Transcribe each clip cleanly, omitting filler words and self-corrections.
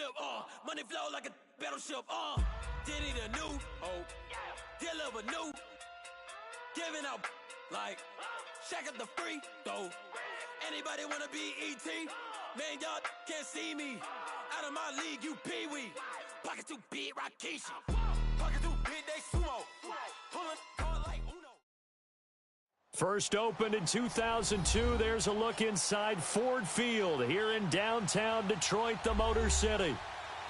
flip, money flow like a battleship, Diddy the new, dealer with new, giving out like Shaq at the free throw. Anybody wanna be ET? Man, y'all can't see me. Out of my league, you pee-wee. Pocket too big, Rakishi. Pocket too big, they sumo. Pulling card like Uno. First opened in 2002, there's a look inside Ford Field here in downtown Detroit, the Motor City.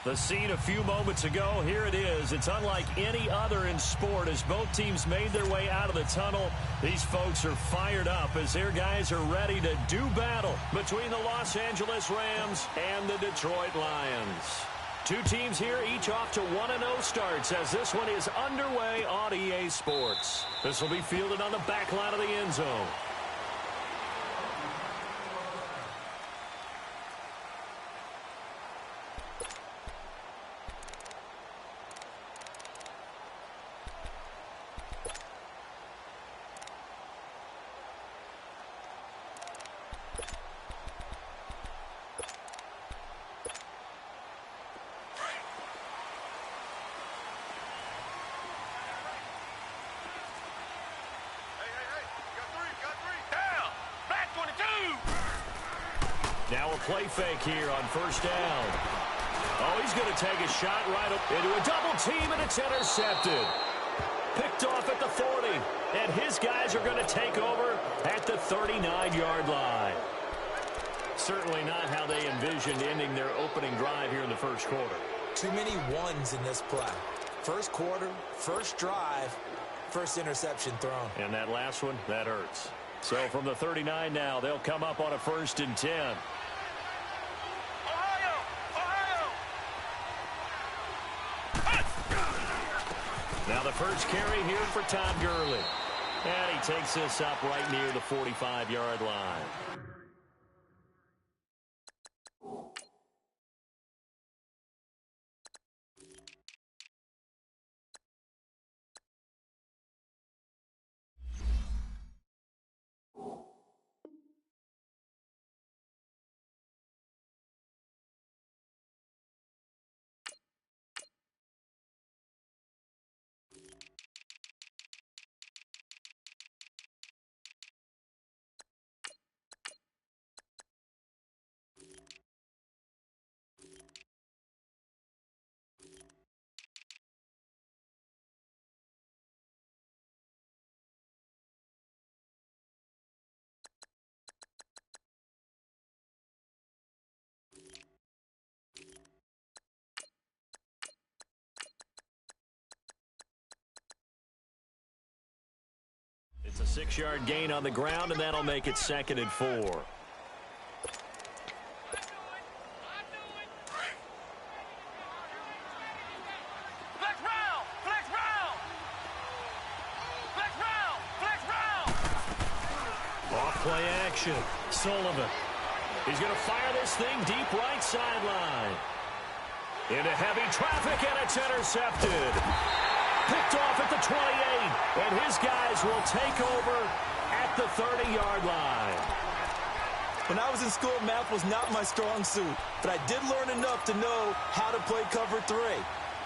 The scene a few moments ago, here it is. It's unlike any other in sport as both teams made their way out of the tunnel. These folks are fired up as their guys are ready to do battle between the Los Angeles Rams and the Detroit Lions. Two teams here, each off to 1-0 starts as this one is underway on EA Sports. This will be fielded on the back line of the end zone. Now a play fake here on first down. Oh, he's going to take a shot right up into a double team, and it's intercepted. Picked off at the 40, and his guys are going to take over at the 39-yard line. Certainly not how they envisioned ending their opening drive here in the first quarter. Too many ones in this play. First quarter, first drive, first interception thrown. And that last one, that hurts. So from the 39 now, they'll come up on a 1st and 10. Now the first carry here for Todd Gurley. And he takes this up right near the 45-yard line. It's a 6-yard gain on the ground, and that'll make it 2nd and 4. Off play action. Sullivan. He's going to fire this thing deep right sideline. Into heavy traffic, and it's intercepted. Picked off at the 28, and his guys will take over at the 30-yard line. When I was in school, math was not my strong suit, but I did learn enough to know how to play cover 3.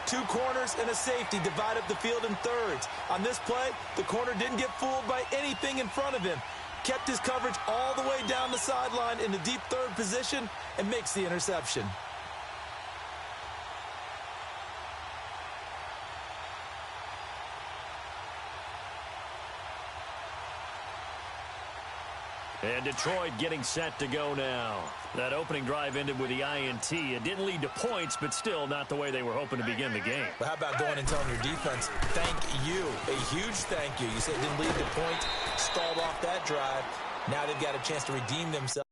2 corners and a safety divide up the field in thirds. On this play, the corner didn't get fooled by anything in front of him. Kept his coverage all the way down the sideline in the deep third position and makes the interception. And Detroit getting set to go now. That opening drive ended with the INT. It didn't lead to points, but still not the way they were hoping to begin the game. But how about going and telling your defense, thank you, a huge thank you. You said it didn't lead to points, stalled off that drive. Now they've got a chance to redeem themselves.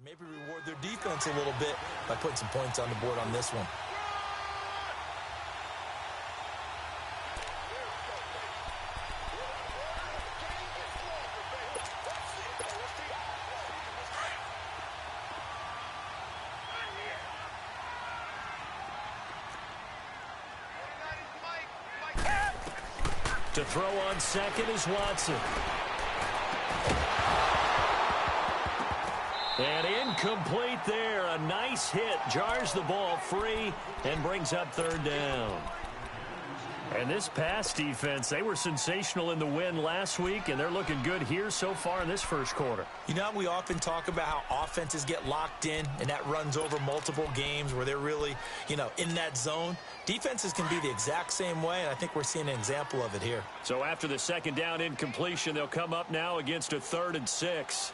Maybe reward their defense a little bit by putting some points on the board on this one. To throw on second is Watson. And incomplete there. A nice hit. Jars the ball free and brings up third down. And this pass defense, they were sensational in the win last week, and they're looking good here so far in this first quarter. You know, we often talk about how offenses get locked in, and that runs over multiple games where they're really, in that zone. Defenses can be the exact same way, and I think we're seeing an example of it here. So after the second down incompletion, they'll come up now against a 3rd and 6.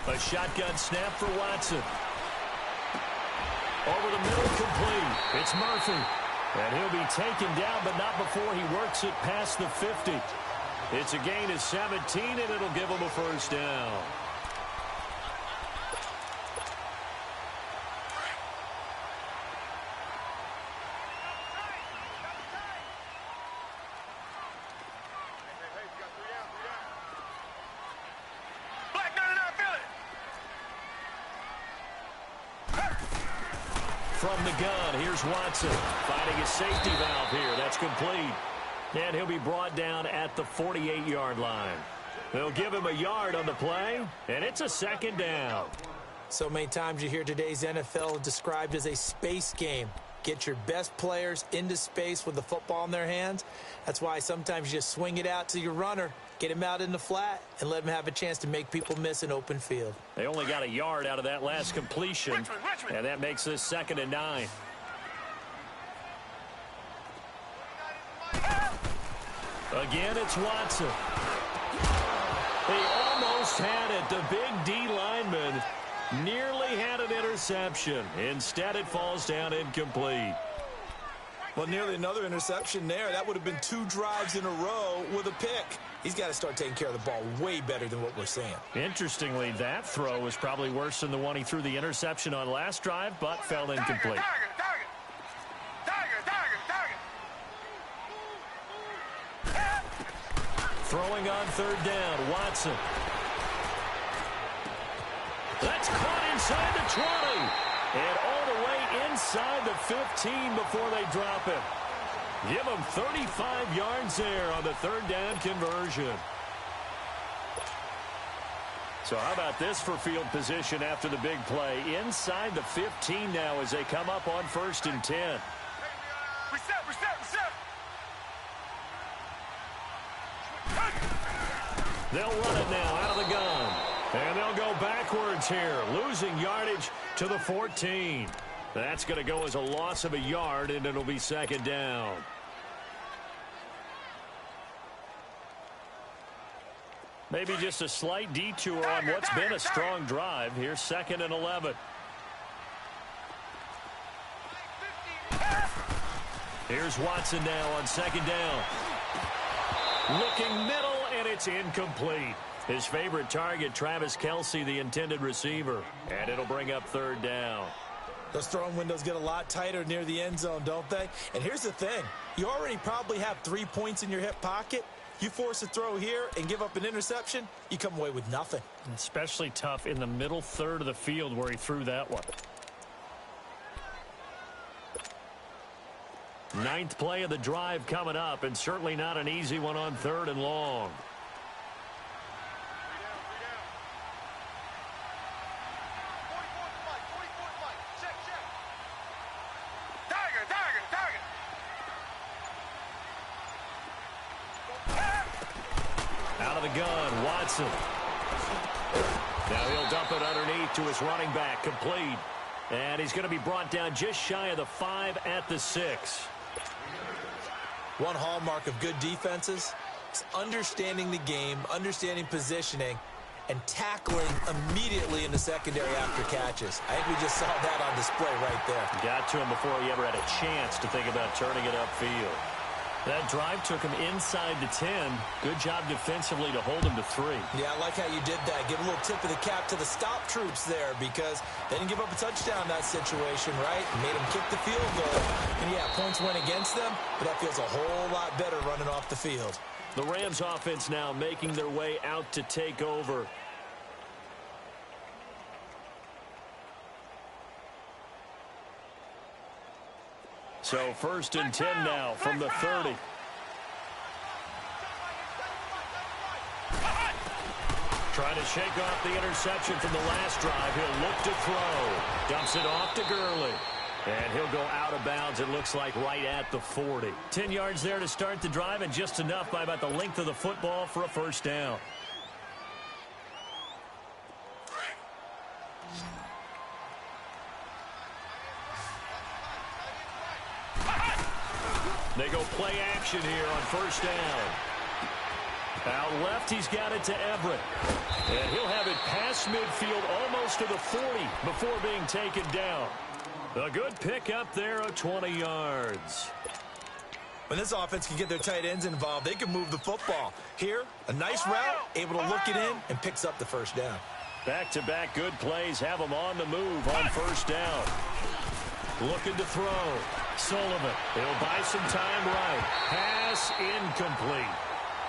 A shotgun snap for Watson. Over the middle, complete. It's Murphy. And he'll be taken down, but not before he works it past the 50. It's a gain of 17, and it'll give him a first down. From the gun, here's Watson finding his safety valve here. That's complete. And he'll be brought down at the 48-yard line. They'll give him a yard on the play, and it's a second down. So many times you hear today's NFL described as a space game. Get your best players into space with the football in their hands. That's why sometimes you just swing it out to your runner, get him out in the flat, and let him have a chance to make people miss an open field. They only got a yard out of that last completion, and that makes this 2nd and 9. Again, it's Watson. He almost had it. The big D lineman nearly had an interception. Instead, it falls down incomplete. Well, nearly another interception there. That would have been 2 drives in a row with a pick. He's got to start taking care of the ball way better than what we're seeing. Interestingly, that throw was probably worse than the one he threw the interception on last drive, but fell incomplete. Throwing on 3rd down, Watson. That's caught inside the 20. And all the way inside the 15 before they drop him. Give him 35 yards there on the 3rd down conversion. So how about this for field position after the big play? Inside the 15 now as they come up on 1st and 10. Reset. They'll run it now out of the gun. And they'll go backwards here, losing yardage to the 14. That's going to go as a loss of a yard, and it'll be 2nd down. Maybe just a slight detour on what's been a strong drive. Here's 2nd and 11. Here's Watson now on 2nd down. Looking middle, and it's incomplete. His favorite target, Travis Kelce, the intended receiver. And it'll bring up 3rd down. Those throwing windows get a lot tighter near the end zone, don't they? And here's the thing. You already probably have 3 points in your hip pocket. You force a throw here and give up an interception, you come away with nothing. Especially tough in the middle 3rd of the field where he threw that one. 9th play of the drive coming up, and certainly not an easy one on 3rd and long. Out of the gun, Watson. Now he'll dump it underneath to his running back, complete. And he's going to be brought down just shy of the 5 at the 6. One hallmark of good defenses is understanding the game, understanding positioning, and tackling immediately in the secondary after catches. I think we just saw that on display right there. Got to him before he ever had a chance to think about turning it upfield. That drive took him inside the 10. Good job defensively to hold him to 3. Yeah, I like how you did that. Give a little tip of the cap to the stop troops there because they didn't give up a touchdown in that situation, right? Made them kick the field goal. And, yeah, points went against them, but that feels a whole lot better running off the field. The Rams offense now making their way out to take over. So 1st and 10 now from the 30. Trying to shake off the interception from the last drive. He'll look to throw. Dumps it off to Gurley. And he'll go out of bounds, it looks like, right at the 40. 10 yards there to start the drive, and just enough by about the length of the football for a first down. They go play action here on first down. Out left, he's got it to Everett. And he'll have it past midfield almost to the 40 before being taken down. A good pickup there of 20 yards. When this offense can get their tight ends involved, they can move the football. Here, a nice route, able to look it in, and picks up the first down. Back-to-back good plays have them on the move on first down. Looking to throw. Sullivan, he'll buy some time right. Pass incomplete.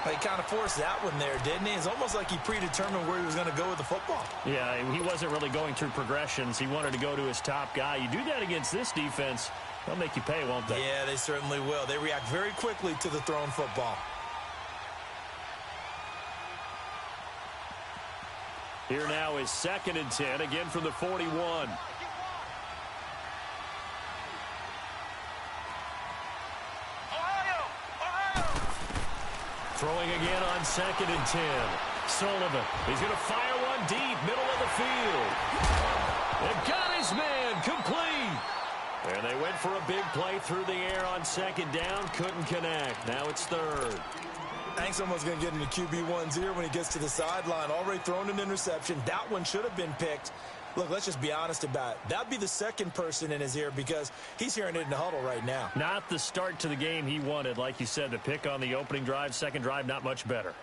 He kind of forced that one there, didn't he? It's almost like he predetermined where he was going to go with the football. Yeah, he wasn't really going through progressions. He wanted to go to his top guy. You do that against this defense, they'll make you pay, won't they? Yeah, they certainly will. They react very quickly to the thrown football. Here now is 2nd and 10, again from the 41. Throwing again on 2nd and 10. Sullivan, he's going to fire one deep, middle of the field. They've got his man complete. And they went for a big play through the air on 2nd down, couldn't connect. Now it's 3rd. I think someone's going to get into QB1's ear when he gets to the sideline. Already thrown an interception. That one should have been picked. Look, let's just be honest about it. That'd be the second person in his ear because he's hearing it in the huddle right now. Not the start to the game he wanted. Like you said, the pick on the opening drive, second drive, not much better.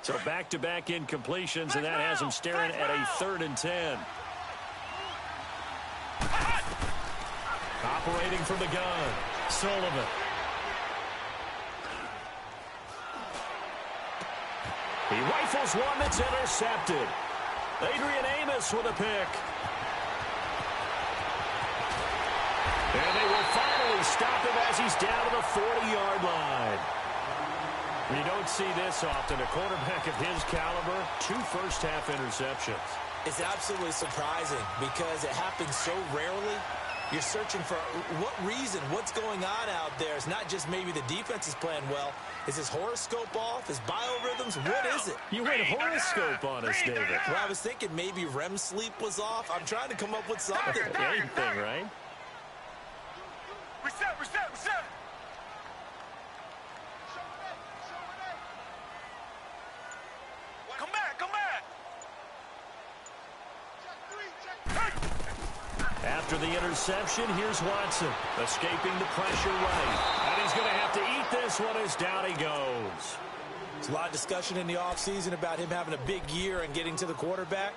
So back-to-back incompletions, and that has him staring at a 3rd and 10. Operating from the gun, Sullivan. He rifles one that's intercepted. Adrian Amos with a pick. And they will finally stop him as he's down to the 40-yard line. You don't see this often. A quarterback of his caliber, 2 first-half interceptions. It's absolutely surprising because it happens so rarely. You're searching for what reason, what's going on out there. It's not just maybe the defense is playing well. Is his horoscope off? His biorhythms? What is it? You went horoscope on us, David. Well, I was thinking maybe REM sleep was off. I'm trying to come up with something. Anything, right? Reset. Come back. After the interception, here's Watson, escaping the pressure right. And he's going to have to eat this one as down he goes. There's a lot of discussion in the offseason about him having a big year and getting to the quarterback.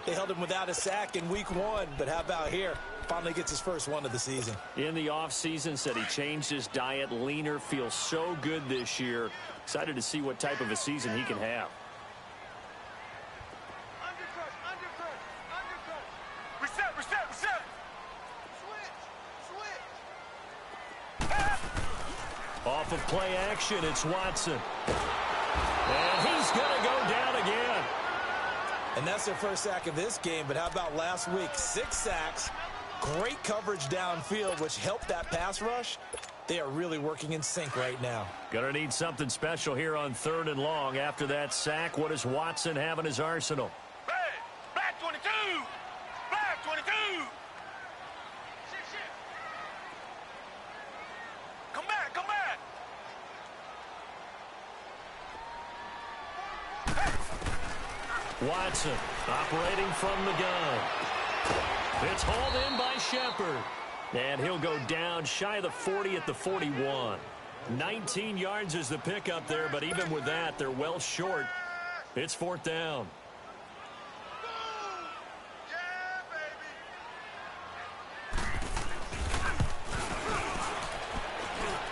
They held him without a sack in week 1, but how about here? Finally gets his first one of the season. In the offseason, said he changed his diet, leaner, feels so good this year. Excited to see what type of a season he can have. Reset. Off of play action, it's Watson. And he's going to go down again. And that's their first sack of this game, but how about last week? 6 sacks, great coverage downfield, which helped that pass rush. They are really working in sync right now. Going to need something special here on 3rd and long. After that sack, what does Watson have in his arsenal? Hey, Black 22! Black 22! Come back! Watson operating from the gun. It's hauled in by Shepard. And he'll go down shy of the 40 at the 41. 19 yards is the pickup there, but even with that, they're well short. It's 4th down.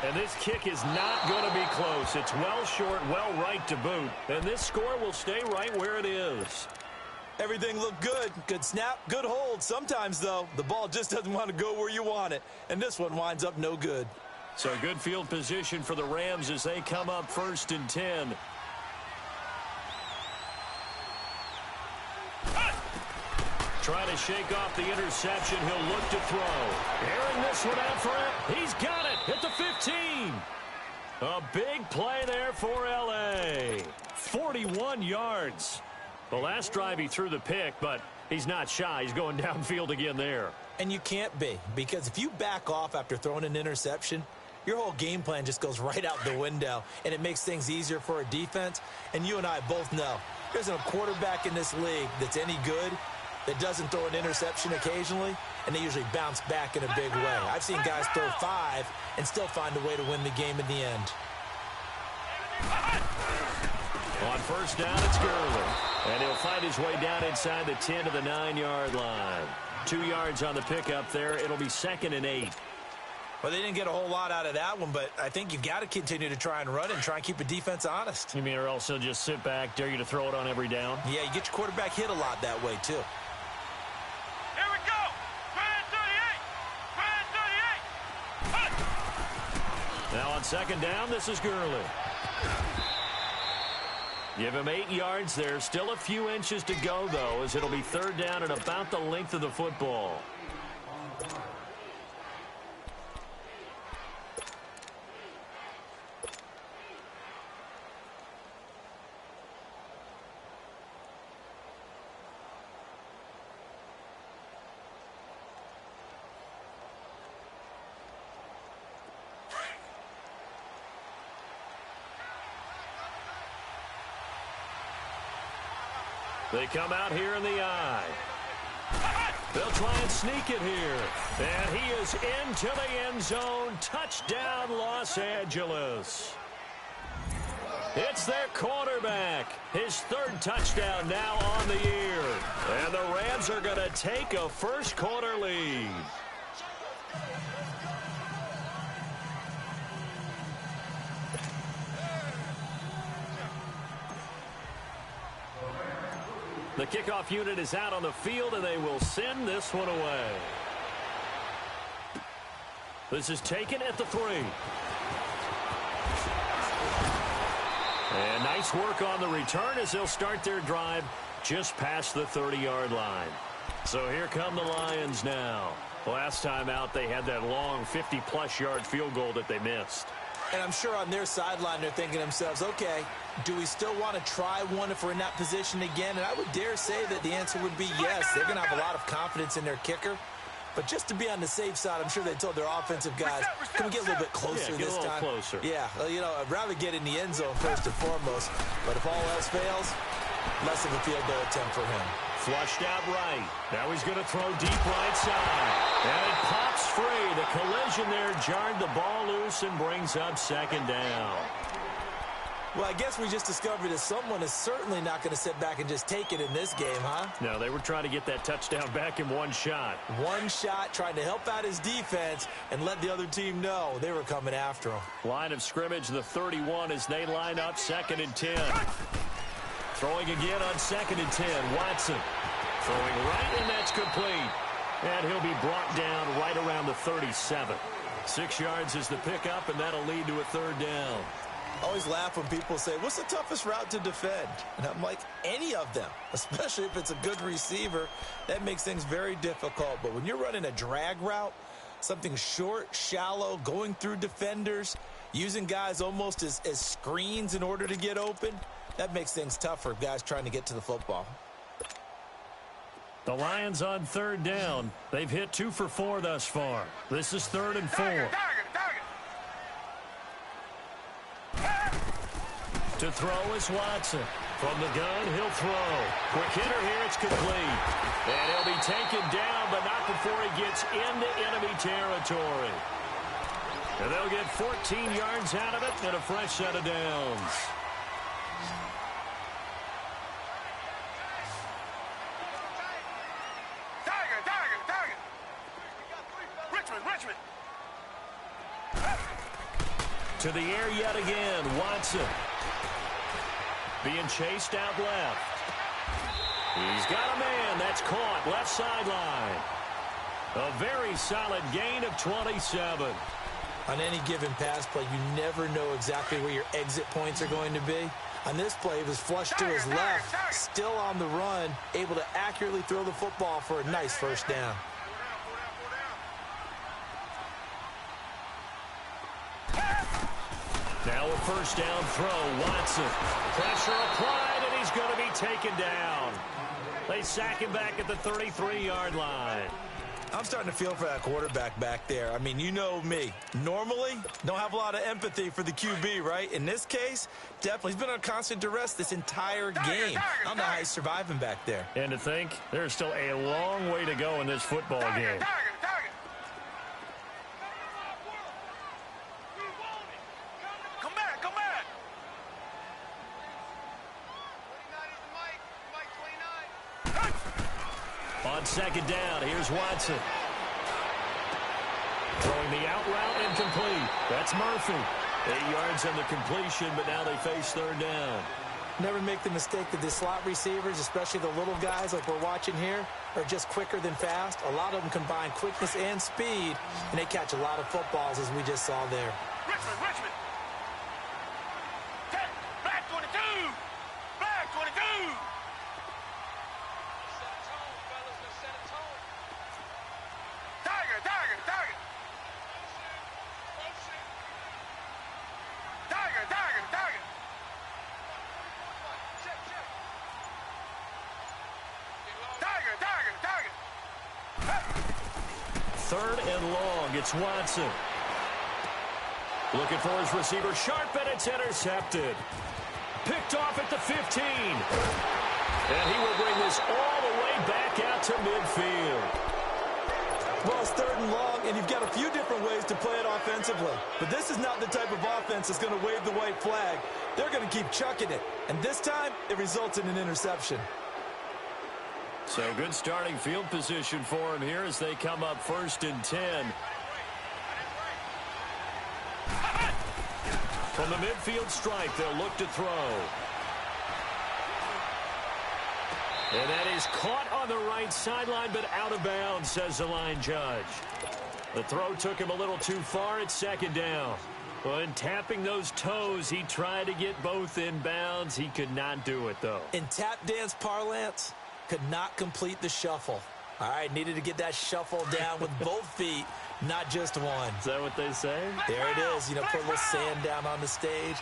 And this kick is not going to be close. It's well short, well right to boot. And this score will stay right where it is. Everything looked good. Good snap, good hold. Sometimes, though, the ball just doesn't want to go where you want it. And this one winds up no good. So good field position for the Rams as they come up 1st and 10. Trying to shake off the interception. He'll look to throw. Airing this one out for him. He's got it at the 15. A big play there for L.A. 41 yards. The last drive he threw the pick, but he's not shy. He's going downfield again there. And you can't be, because if you back off after throwing an interception, your whole game plan just goes right out the window, and it makes things easier for a defense. And you and I both know there's no quarterback in this league that's any good that doesn't throw an interception occasionally, and they usually bounce back in a big way. I've seen guys throw 5 and still find a way to win the game in the end. On 1st down, it's Gurley. And he'll find his way down inside the 10 to the 9-yard line. 2 yards on the pickup there. It'll be 2nd and 8. Well, they didn't get a whole lot out of that one, but I think you've got to continue to try and run and try and keep the defense honest. You mean or else he'll just sit back, dare you to throw it on every down? Yeah, you get your quarterback hit a lot that way, too. Here we go. Try 38. Now on 2nd down, this is Gurley. Give him 8 yards there. Still a few inches to go, though, as it'll be 3rd down and about the length of the football. They come out here in the eye. They'll try and sneak it here. And he is into the end zone. Touchdown, Los Angeles. It's their quarterback. His 3rd touchdown now on the year. And the Rams are going to take a first-quarter lead. The kickoff unit is out on the field, and they will send this one away. This is taken at the 3. And nice work on the return as they'll start their drive just past the 30-yard line. So here come the Lions now. Last time out, they had that long 50-plus yard field goal that they missed. And I'm sure on their sideline they're thinking to themselves, okay, do we still want to try one if we're in that position again? And I would dare say that the answer would be yes. They're going to have a lot of confidence in their kicker. But just to be on the safe side, I'm sure they told their offensive guys, can we get a little bit closer this time? Closer. Yeah, well, you know, I'd rather get in the end zone first and foremost. But if all else fails, less of a field goal attempt for him. Flushed out right. Now he's going to throw deep right side. And it pops free. The collision there jarred the ball loose and brings up 2nd down. Well, I guess we just discovered that someone is certainly not going to sit back and just take it in this game, huh? No, they were trying to get that touchdown back in one shot. One shot, trying to help out his defense and let the other team know they were coming after him. Line of scrimmage, the 31 as they line up 2nd and 10. Throwing again on 2nd and 10. Watson throwing right, and that's complete. And he'll be brought down right around the 37. 6 yards is the pickup, and that'll lead to a 3rd down. I always laugh when people say, what's the toughest route to defend? And I'm like, any of them, especially if it's a good receiver. That makes things very difficult. But when you're running a drag route, something short, shallow, going through defenders, using guys almost as screens in order to get open, that makes things tougher, guys trying to get to the football. The Lions on 3rd down. They've hit 2 for 4 thus far. This is 3rd and 4. To throw is Watson. From the gun, he'll throw. Quick hitter here, it's complete. And he'll be taken down, but not before he gets into enemy territory. And they'll get 14 yards out of it and a fresh set of downs. Tiger. Richmond. To the air yet again, Watson. Being chased out left. He's got a man. That's caught. Left sideline. A very solid gain of 27. On any given pass play, you never know exactly where your exit points are going to be. On this play, it was flushed to his left, still on the run, able to accurately throw the football for a nice first down. Now a first down throw, Watson. Pressure applied, and he's going to be taken down. They sack him back at the 33-yard line. I'm starting to feel for that quarterback back there. I mean, you know me. Normally, don't have a lot of empathy for the QB, right? In this case, definitely. He's been on constant duress this entire game. I don't know how he's surviving back there. And to think, there's still a long way to go in this football game. Come back. On second down, here's Watson. Throwing the out route incomplete. That's Murphy. 8 yards on the completion, but now they face third down. Never make the mistake that the slot receivers, especially the little guys like we're watching here, are just quicker than fast. A lot of them combine quickness and speed, and they catch a lot of footballs, as we just saw there. Richmond. Black 22. Tiger. Third and long. It's Watson. Looking for his receiver. Sharp, and it's intercepted. Picked off at the 15. And he will bring this all the way back out to midfield. Well, it's third and long, and you've got a few different ways to play it offensively. But this is not the type of offense that's going to wave the white flag. They're going to keep chucking it. And this time, it results in an interception. So good starting field position for him here as they come up 1st and 10. From the midfield stripe, they'll look to throw. And that is caught on the right sideline, but out of bounds, says the line judge. The throw took him a little too far at second down. When tapping those toes, he tried to get both in bounds. He could not do it, though. In tap dance parlance, could not complete the shuffle. All right, needed to get that shuffle down with both feet, not just one. Is that what they say? There it is. You know, put a little sand down on the stage.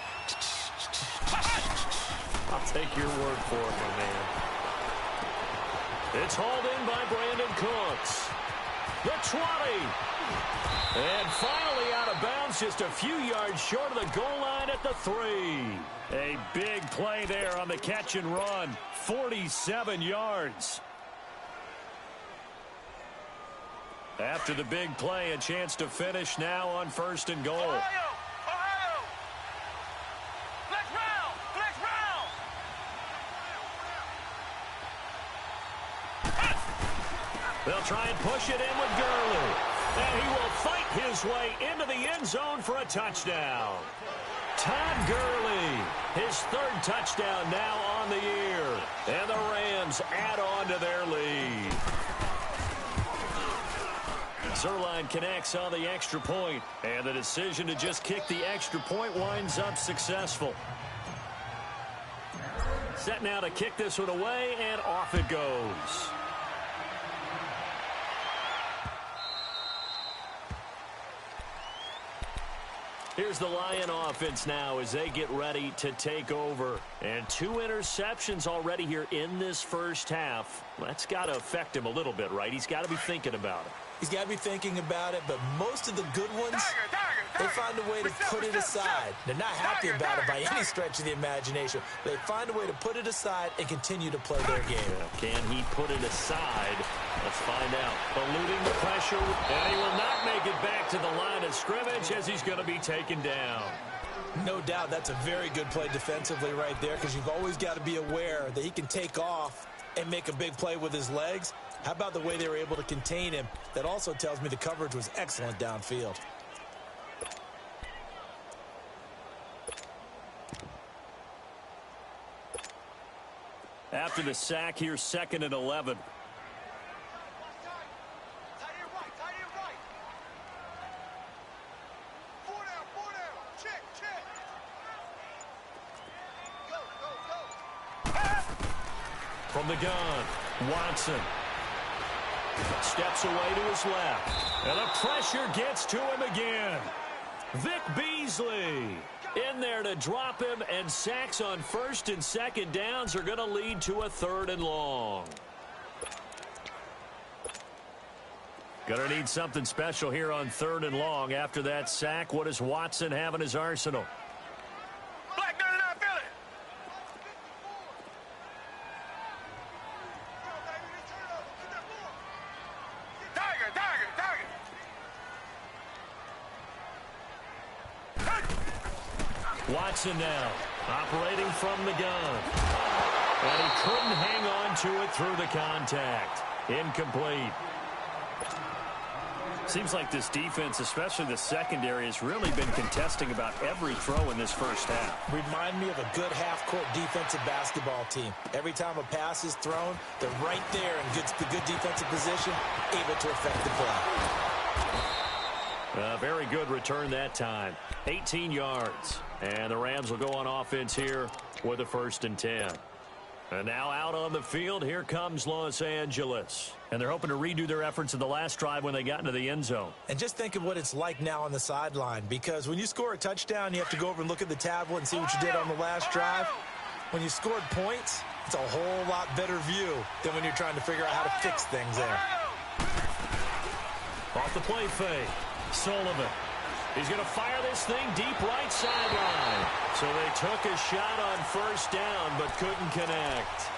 I'll take your word for it, my man. It's hauled in by Brandon Cooks. The 20. And finally out of bounds, just a few yards short of the goal line at the 3. A big play there on the catch and run. 47 yards. After the big play, a chance to finish now on 1st and goal. Ohio! Let's round! They'll try and push it in with Gurley. And he will fight his way into the end zone for a touchdown. Todd Gurley, his 3rd touchdown now on the year. And the Rams add on to their lead. Zerline connects on the extra point, and the decision to just kick the extra point winds up successful. Set now to kick this one away, and off it goes. Here's the Lion offense now as they get ready to take over. And 2 interceptions already here in this first half. That's got to affect him a little bit, right? He's got to be thinking about it. He's got to be thinking about it, but most of the good ones They find a way to put it aside. They're not happy about it by any stretch of the imagination. They find a way to put it aside and continue to play their game. Can he put it aside? Let's find out. Eluding the pressure, and he will not make it back to the line of scrimmage as he's going to be taken down. No doubt that's a very good play defensively right there, because you've always got to be aware that he can take off and make a big play with his legs. How about the way they were able to contain him? That also tells me the coverage was excellent downfield. After the sack, here's 2nd and 11. From the gun, Watson steps away to his left, and the pressure gets to him again. Vic Beasley in there to drop him, and sacks on 1st and 2nd downs are going to lead to a 3rd and long. Going to need something special here on 3rd and long. After that sack, what does Watson have in his arsenal? Watson now, operating from the gun. And he couldn't hang on to it through the contact. Incomplete. Seems like this defense, especially the secondary, has really been contesting about every throw in this first half. Remind me of a good half-court defensive basketball team. Every time a pass is thrown, they're right there in good defensive position, able to affect the play. A very good return that time. 18 yards. And the Rams will go on offense here with a 1st and 10. And now out on the field, here comes Los Angeles. And they're hoping to redo their efforts in the last drive when they got into the end zone. And just think of what it's like now on the sideline, because when you score a touchdown, you have to go over and look at the tablet and see what you did on the last drive. When you scored points, it's a whole lot better view than when you're trying to figure out how to fix things there. Off the play fake, Sullivan. He's going to fire this thing deep right sideline. So they took a shot on 1st down but couldn't connect.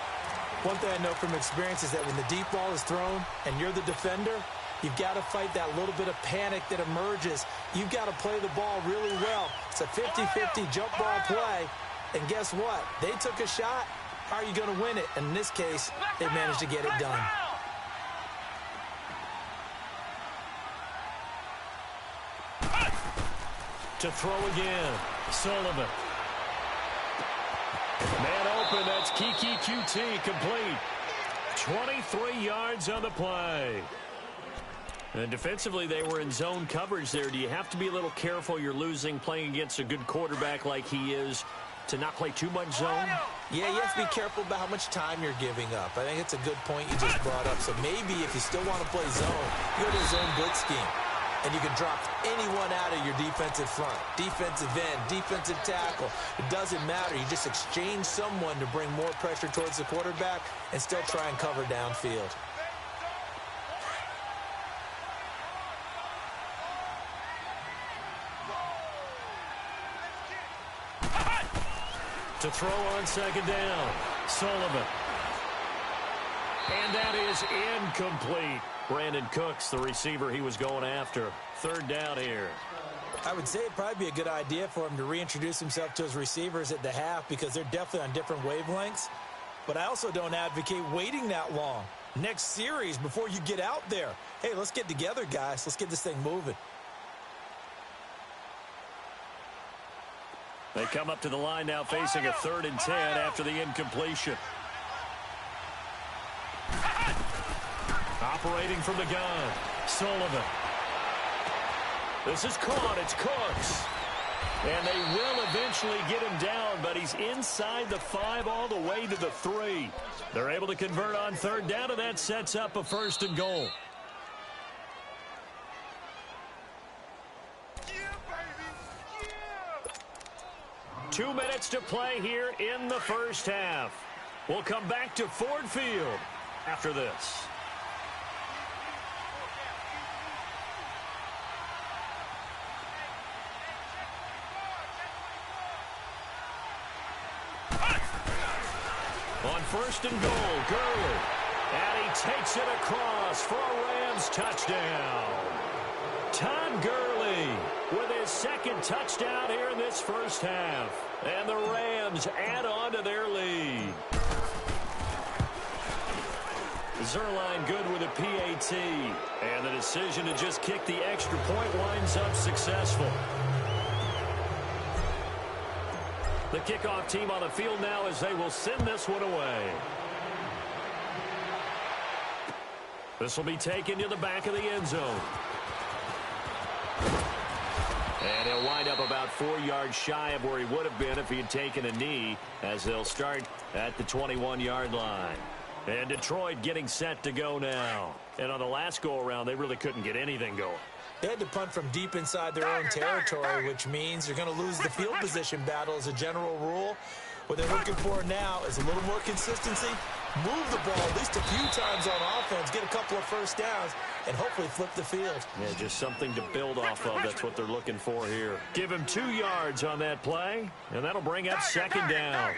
One thing I know from experience is that when the deep ball is thrown and you're the defender, you've got to fight that little bit of panic that emerges. You've got to play the ball really well. It's a 50-50 jump ball play. And guess what? They took a shot. How are you going to win it? And in this case, they managed to get it done. To throw again, Sullivan. Man open, that's Kiki QT, complete. 23 yards on the play. And defensively, they were in zone coverage there. Do you have to be a little careful? You're losing, playing against a good quarterback like he is, to not play too much zone? Yeah, you have to be careful about how much time you're giving up. I think it's a good point you just brought up. So maybe if you still want to play zone, you go to a zone blitz scheme. And you can drop anyone out of your defensive front, defensive end, defensive tackle. It doesn't matter. You just exchange someone to bring more pressure towards the quarterback and still try and cover downfield. To throw on 2nd down, Sullivan. And that is incomplete. Brandon Cooks, the receiver he was going after. 3rd down here. I would say it'd probably be a good idea for him to reintroduce himself to his receivers at the half, because they're definitely on different wavelengths. But I also don't advocate waiting that long. Next series before you get out there. Hey, let's get together, guys. Let's get this thing moving. They come up to the line now facing a 3rd and 10 after the incompletion. Operating from the gun, Sullivan. This is caught. It's Cooks. And they will eventually get him down, but he's inside the 5 all the way to the 3. They're able to convert on 3rd down, and that sets up a 1st and goal. Yeah, baby. Yeah. 2 minutes to play here in the first half. We'll come back to Ford Field after this. On first and goal, Gurley. And he takes it across for a Rams touchdown. Todd Gurley with his second touchdown here in this first half. And the Rams add on to their lead. Zerline good with a PAT. And the decision to just kick the extra point winds up successful. The kickoff team on the field now as they will send this one away. This will be taken to the back of the end zone. And he'll wind up about 4 yards shy of where he would have been if he had taken a knee, as they'll start at the 21-yard line. And Detroit getting set to go now. And on the last go-around, they really couldn't get anything going. They had to punt from deep inside their own territory, which means you're going to lose the field position battle as a general rule. What they're looking for now is a little more consistency, move the ball at least a few times on offense, get a couple of first downs, and hopefully flip the field. Yeah, just something to build off of. That's what they're looking for here. Give him 2 yards on that play, and that'll bring up second down.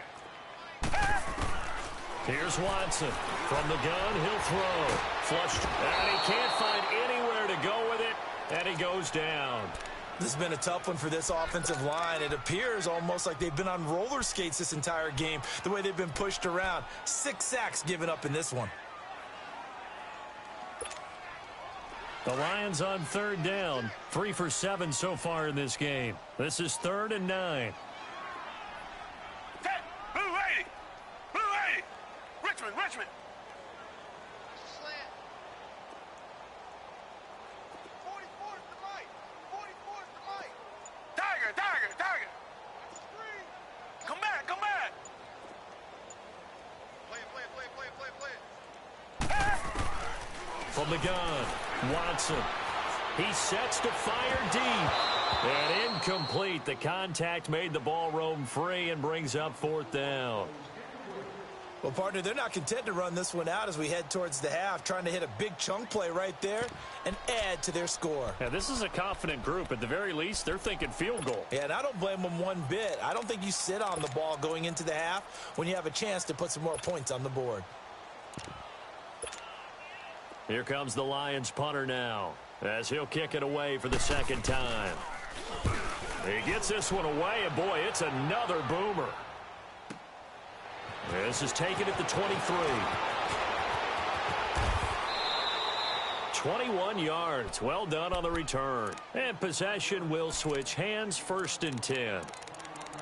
Here's Watson. From the gun, he'll throw. Flushed, and he can't find anywhere to go with it, and he goes down. This has been a tough one for this offensive line. It appears almost like they've been on roller skates this entire game, the way they've been pushed around. 6 sacks given up in this one. The Lions on third down. 3 for 7 so far in this game. This is 3rd and 9. Richmond. Tiger. Come back. Play. From the gun, Watson. He sets to fire deep. And incomplete. The contact made the ball roam free and brings up 4th down. Well, partner, they're not content to run this one out as we head towards the half, trying to hit a big chunk play right there and add to their score. Yeah, this is a confident group. At the very least, they're thinking field goal. Yeah, and I don't blame them one bit. I don't think you sit on the ball going into the half when you have a chance to put some more points on the board. Here comes the Lions punter now, as he'll kick it away for the second time. He gets this one away, and boy, it's another boomer. This is taken at the 23. 21 yards. Well done on the return. And possession will switch hands, 1st and 10.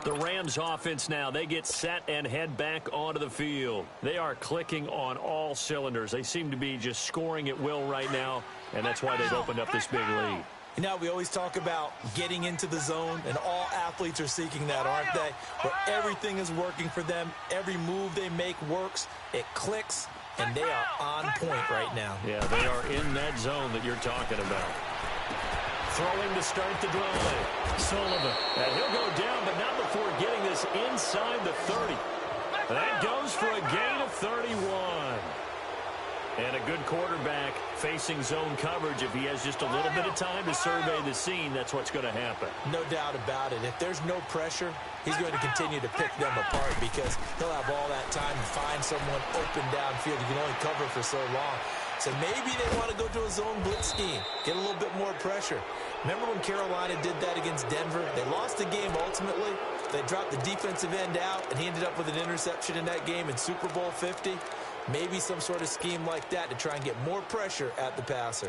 The Rams offense now, they get set and head back onto the field. They are clicking on all cylinders. They seem to be just scoring at will right now, and that's why they've opened up this big lead. You know, we always talk about getting into the zone, and all athletes are seeking that, aren't they? Where everything is working for them. Every move they make works. It clicks, and they are on point right now. Yeah, they are in that zone that you're talking about. Throwing to start the drive. Sullivan. And he'll go down, but not before getting this inside the 30. That goes for a gain of 31. And a good quarterback facing zone coverage. If he has just a little bit of time to survey the scene, that's what's going to happen. No doubt about it. If there's no pressure, he's going to continue to pick them apart because he'll have all that time to find someone open downfield. You can only cover for so long. So maybe they want to go to a zone blitz scheme, get a little bit more pressure. Remember when Carolina did that against Denver? They lost the game ultimately. They dropped the defensive end out, and he ended up with an interception in that game in Super Bowl 50. Maybe some sort of scheme like that to try and get more pressure at the passer.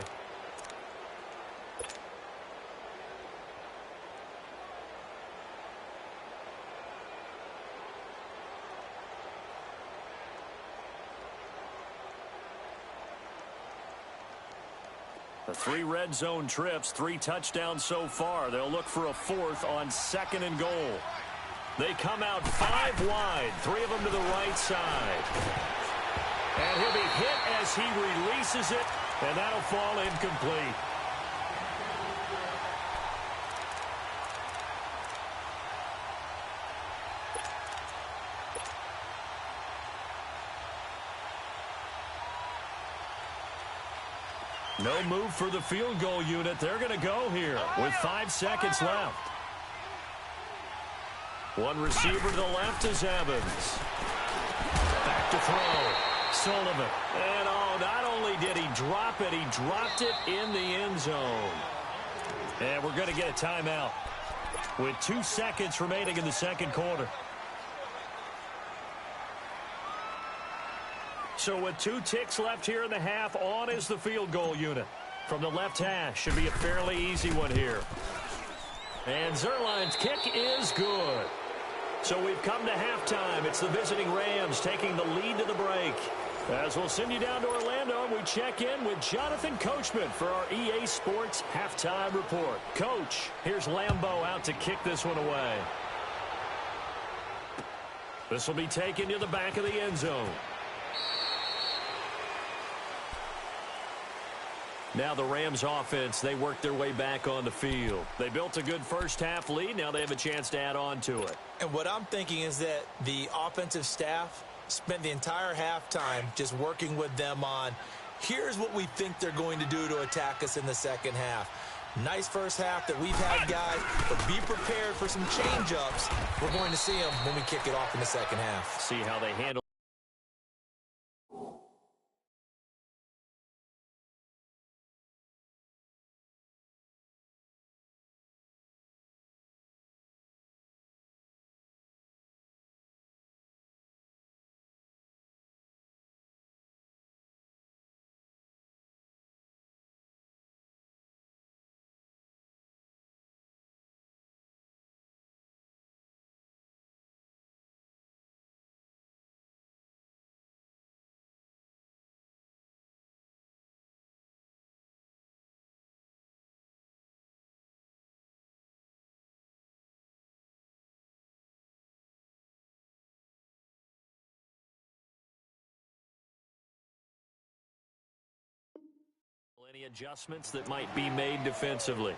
The 3 red zone trips, 3 touchdowns so far. They'll look for a 4th on 2nd and goal. They come out 5 wide, 3 of them to the right side. And he'll be hit as he releases it, and that'll fall incomplete. No move for the field goal unit. They're going to go here with 5 seconds left. One receiver to the left is Evans. Back back to throw. Sullivan. And not only did he drop it, he dropped it in the end zone. And we're going to get a timeout with 2 seconds remaining in the second quarter. So with 2 ticks left here in the half, on is the field goal unit. From the left hash, should be a fairly easy one here. And Zerline's kick is good. So we've come to halftime. It's the visiting Rams taking the lead to the break. As we'll send you down to Orlando, we check in with Jonathan Coachman for our EA Sports Halftime Report. Coach, here's Lambeau out to kick this one away. This will be taken to the back of the end zone. Now the Rams offense, they work their way back on the field. They built a good first half lead. Now they have a chance to add on to it. And what I'm thinking is that the offensive staff spent the entire halftime just working with them on, here's what we think they're going to do to attack us in the second half. Nice first half that we've had, guys, but be prepared for some change-ups. We're going to see them when we kick it off in the second half. See how they handle. Any adjustments that might be made defensively.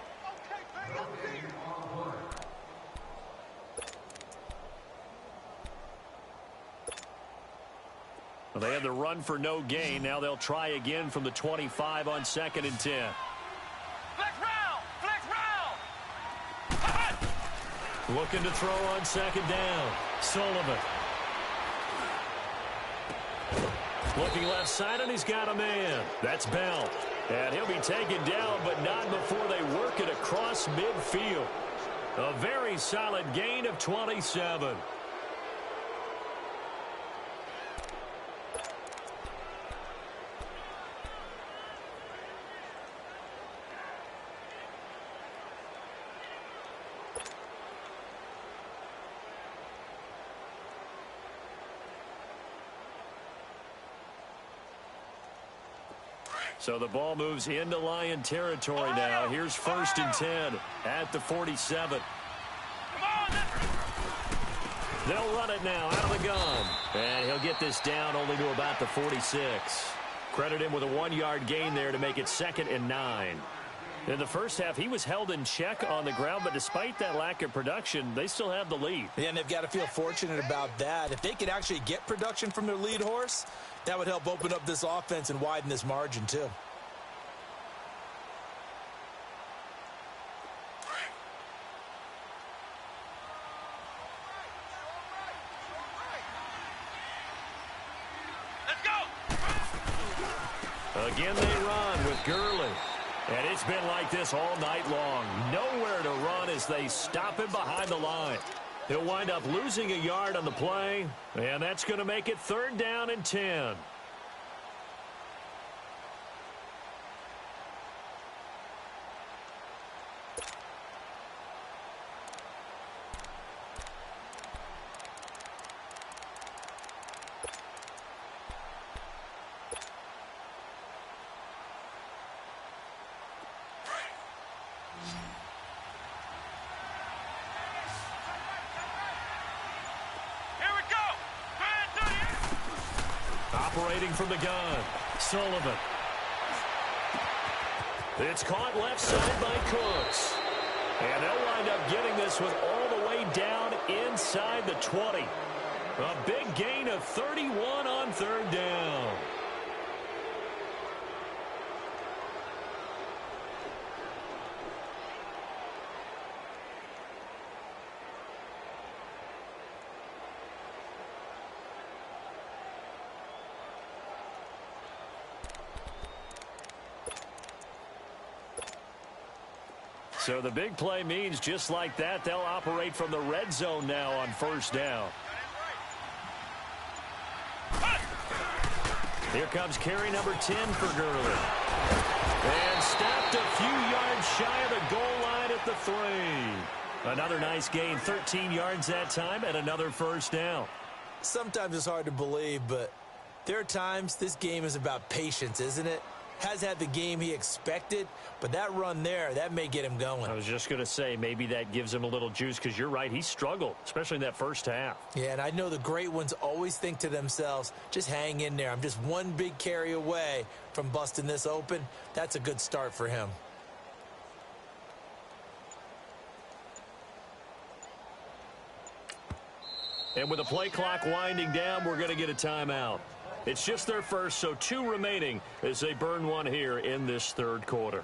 Well, they had the run for no gain. Now they'll try again from the 25 on 2nd and 10. Flex round! Flex round! Looking to throw on 2nd down. Sullivan. Looking left side, and he's got a man. That's Bell. And he'll be taken down, but not before they work it across midfield. A very solid gain of 27. So the ball moves into Lion territory now. Here's 1st and 10 at the 47. They'll run it now out of the gun. And he'll get this down only to about the 46. Credit him with a 1-yard gain there to make it 2nd and 9. In the first half, he was held in check on the ground, but despite that lack of production, they still have the lead. Yeah, and they've got to feel fortunate about that. If they could actually get production from their lead horse, that would help open up this offense and widen this margin too. Let's go! Again, they run with Gurley. And it's been like this all night long. Nowhere to run as they stop him behind the line. He'll wind up losing a yard on the play, and that's going to make it 3rd down and 10. Operating from the gun, Sullivan. It's caught left side by Cooks. And they'll wind up getting this one all the way down inside the 20. A big gain of 31 on 3rd down. So the big play means just like that, they'll operate from the red zone now on first down. Here comes carry number 10 for Gurley. And stopped a few yards shy of the goal line at the 3. Another nice gain, 13 yards that time, and another first down. Sometimes it's hard to believe, but there are times this game is about patience, isn't it? Has had the game he expected, but that run there, that may get him going. I was just going to say, maybe that gives him a little juice, because you're right, he struggled, especially in that first half. Yeah, and I know the great ones always think to themselves, just hang in there. I'm just one big carry away from busting this open. That's a good start for him. And with the play clock winding down, we're going to get a timeout. It's just their first, so 2 remaining as they burn one here in this third quarter.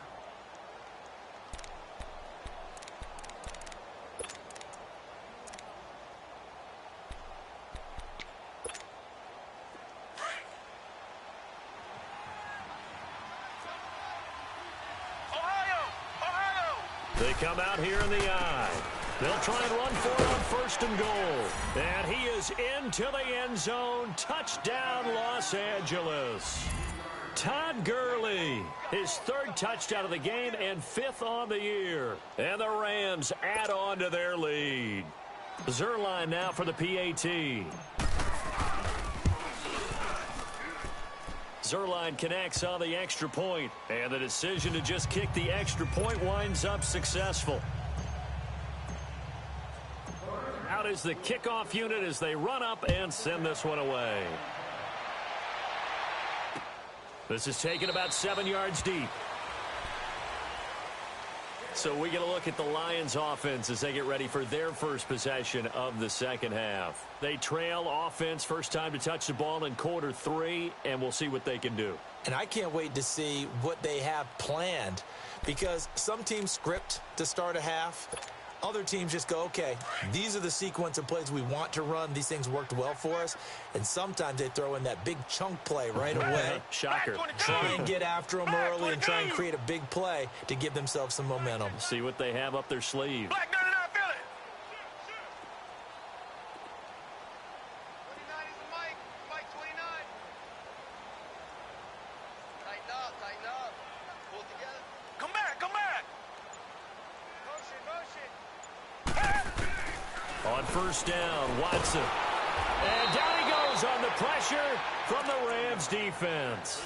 Ohio! They come out here in the eye. They'll try and run for it on first and goal. And he is into the end zone. Touchdown, Los Angeles. Todd Gurley, his 3rd touchdown of the game and 5th on the year. And the Rams add on to their lead. Zerline now for the PAT. Zerline connects on the extra point. And the decision to just kick the extra point winds up successful. Out is the kickoff unit as they run up and send this one away. This is taken about 7 yards deep. So we get a look at the Lions offense as they get ready for their first possession of the second half. They trail offense, first time to touch the ball in quarter 3, and we'll see what they can do. And I can't wait to see what they have planned, because some teams script to start a half. Other teams just go, okay, these are the sequence of plays we want to run. These things worked well for us. And sometimes they throw in that big chunk play right away. Shocker. Try and get after them early and try and create a big play to give themselves some momentum. See what they have up their sleeve. Black 99, feel it. 29 is the mic. Mic 29. Tighten up. Pull together. Come back, come back. Motion. On first down, Watson. And down he goes on the pressure from the Rams defense.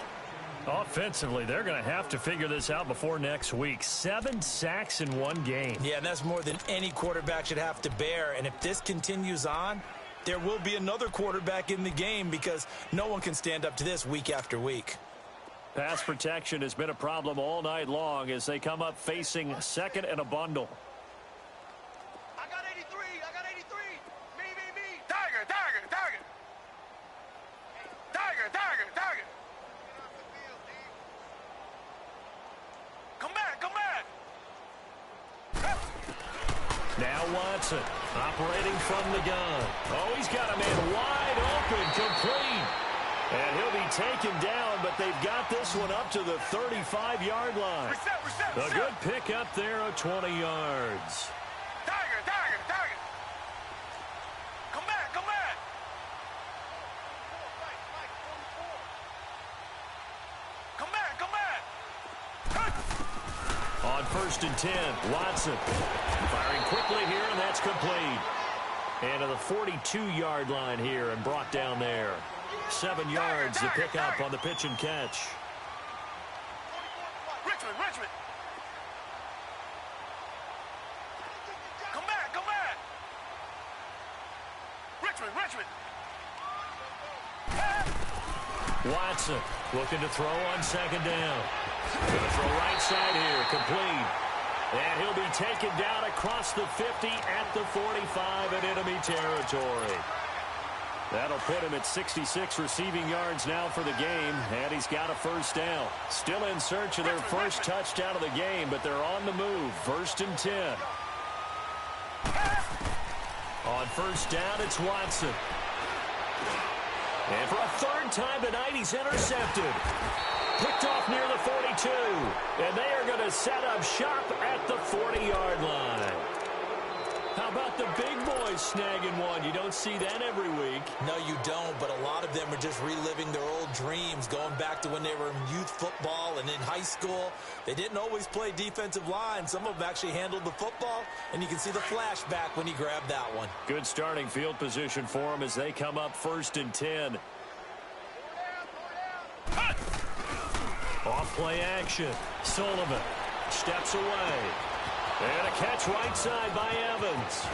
Offensively, they're going to have to figure this out before next week. 7 sacks in one game. Yeah, and that's more than any quarterback should have to bear. And if this continues on, there will be another quarterback in the game, because no one can stand up to this week after week. Pass protection has been a problem all night long as they come up facing second and a bundle. I got 83. Me. Tiger. Come back. Now Watson operating from the gun. Oh, he's got a man wide open, complete. And he'll be taken down, but they've got this one up to the 35-yard line. Reset. A good pick up there of 20 yards. Tiger. Come back. Come back. On first and 10, Watson firing quickly here, and that's complete. And to the 42-yard line here and brought down there. 7 yards to pick up on the pitch and catch. Richmond. Come back. Richmond. Watson looking to throw on second down. Going to throw right side here, complete. And he'll be taken down across the 50 at the 45 in enemy territory. That'll put him at 66 receiving yards now for the game, and he's got a first down. Still in search of their first touchdown of the game, but they're on the move. First and 10. On first down, it's Watson. And for a third time tonight, he's intercepted. Picked off near the 42. And they are going to set up shop at the 40-yard line. How about the big boys snagging one? You don't see that every week. No, you don't, but a lot of them are just reliving their old dreams, going back to when they were in youth football and in high school. They didn't always play defensive line. Some of them actually handled the football, and you can see the flashback when he grabbed that one. Good starting field position for them as they come up 1st and 10. Off play action. Sullivan steps away. And a catch right side by Evans.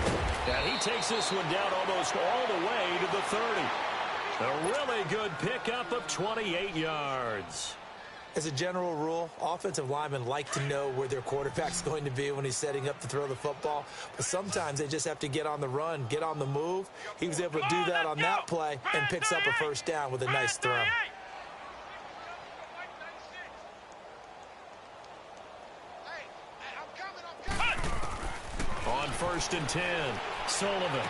And he takes this one down almost all the way to the 30. A really good pickup of 28 yards. As a general rule, offensive linemen like to know where their quarterback's going to be when he's setting up to throw the football. But sometimes they just have to get on the run, get on the move. He was able to do that on that play and picks up a first down with a nice throw. On 1st and 10, Sullivan.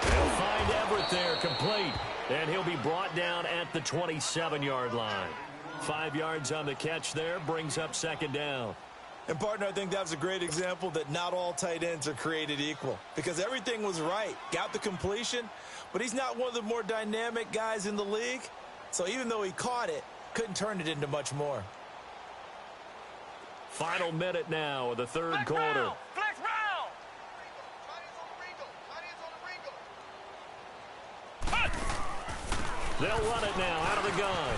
They'll find Everett there, complete. And he'll be brought down at the 27-yard line. 5 yards on the catch there, brings up 2nd down. And, partner, I think that was a great example that not all tight ends are created equal. Because everything was right. Got the completion, but he's not one of the more dynamic guys in the league. So even though he caught it, couldn't turn it into much more. Final minute now of the 3rd quarter. Flex round. They'll run it now out of the gun.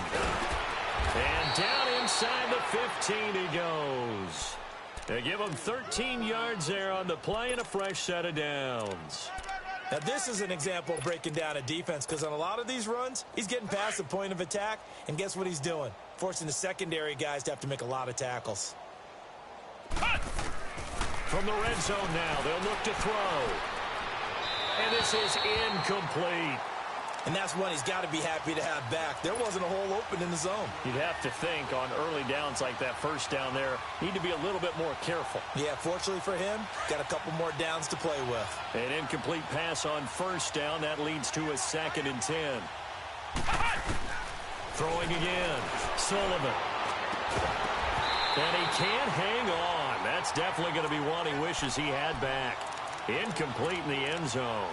And down inside the 15 he goes. They give him 13 yards there on the play and a fresh set of downs. Now, this is an example of breaking down a defense because on a lot of these runs, he's getting past the point of attack, and guess what he's doing? Forcing the secondary guys to have to make a lot of tackles. From the red zone now, they'll look to throw. And this is incomplete. And that's one he's got to be happy to have back. There wasn't a hole open in the zone. You'd have to think on early downs like that first down there, need to be a little bit more careful. Yeah, fortunately for him, got a couple more downs to play with. An incomplete pass on 1st down. That leads to a 2nd and 10. Throwing again. Sullivan. And he can't hang on. That's definitely going to be one he wishes he had back. Incomplete in the end zone.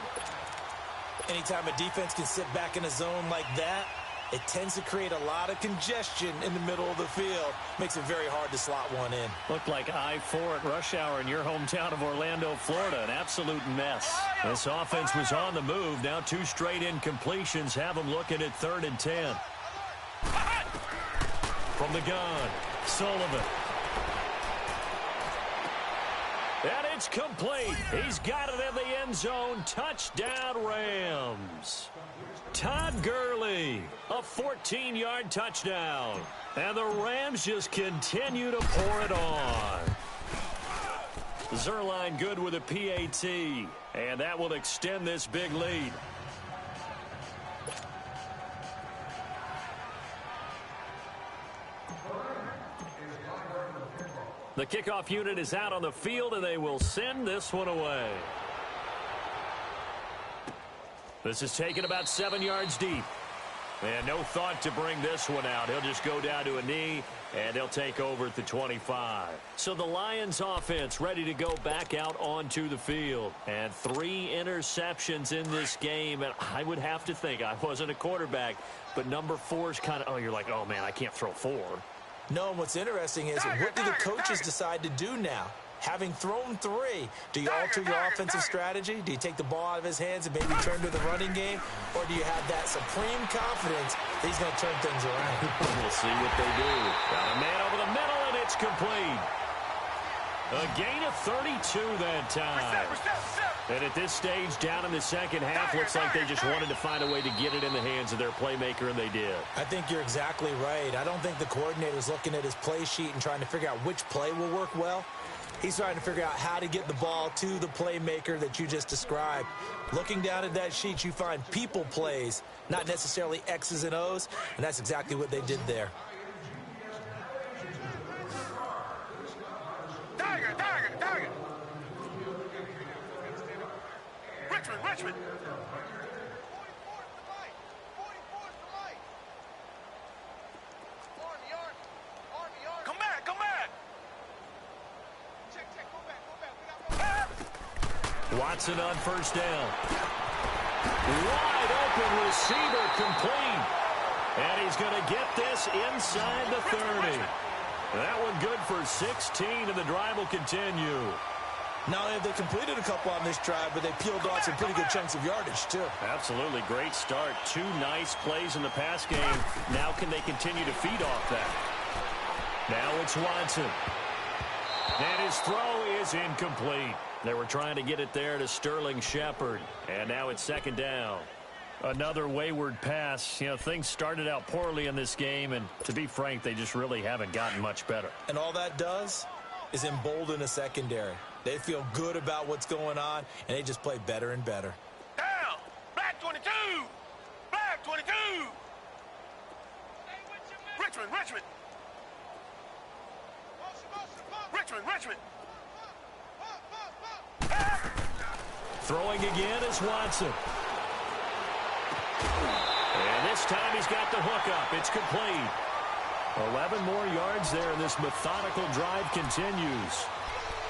Anytime a defense can sit back in a zone like that, it tends to create a lot of congestion in the middle of the field. Makes it very hard to slot one in. Looked like I-4 at rush hour in your hometown of Orlando, Florida. An absolute mess. This offense was on the move. Now 2 straight incompletions have them looking at 3rd and 10. From the gun, Sullivan. And it's complete. He's got it in the end zone. Touchdown, Rams. Todd Gurley, a 14-yard touchdown. And the Rams just continue to pour it on. Zerline good with a PAT. And that will extend this big lead. The kickoff unit is out on the field, and they will send this one away. This is taken about 7 yards deep. And no thought to bring this one out. He'll just go down to a knee, and they'll take over at the 25. So the Lions offense ready to go back out onto the field. And 3 interceptions in this game. And I would have to think, I wasn't a quarterback, but number 4 is kind of, oh, you're like, oh, man, I can't throw 4. No, and what's interesting is what do the coaches decide to do now? Having thrown 3, do you alter your offensive strategy? Do you take the ball out of his hands and maybe turn to the running game? Or do you have that supreme confidence that he's going to turn things around? We'll see what they do. Got a man over the middle, and it's complete. A gain of 32 that time. And at this stage, down in the second half, looks like they just wanted to find a way to get it in the hands of their playmaker, and they did. I think you're exactly right. I don't think the coordinator's looking at his play sheet and trying to figure out which play will work well. He's trying to figure out how to get the ball to the playmaker that you just described. Looking down at that sheet, you find people plays, not necessarily X's and O's, and that's exactly what they did there. Target. Richmond. Watson on first down. Wide open receiver complete. And he's going to get this inside the 30. That one good for 16, and the drive will continue. Not only have they completed a couple on this drive, but they peeled off some pretty good chunks of yardage, too. Absolutely. Great start. 2 nice plays in the pass game. Now can they continue to feed off that? Now it's Watson. And his throw is incomplete. They were trying to get it there to Sterling Shepard. And now it's second down. Another wayward pass. You know, things started out poorly in this game, and to be frank, they just really haven't gotten much better. And all that does is embolden a secondary. They feel good about what's going on, and they just play better and better. Down! Black 22! Black 22! Richmond! Throwing again is Watson. And this time he's got the hook up. It's complete. 11 more yards there, and this methodical drive continues.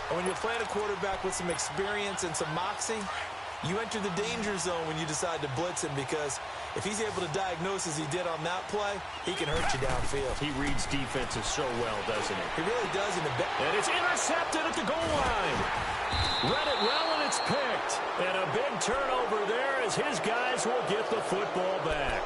And when you're playing a quarterback with some experience and some moxie, you enter the danger zone when you decide to blitz him, because if he's able to diagnose as he did on that play, he can hurt you downfield. He reads defenses so well, doesn't he? He really does. And it's intercepted at the goal line. Read it well, and it's picked. And a big turnover there as his guys will get the football back.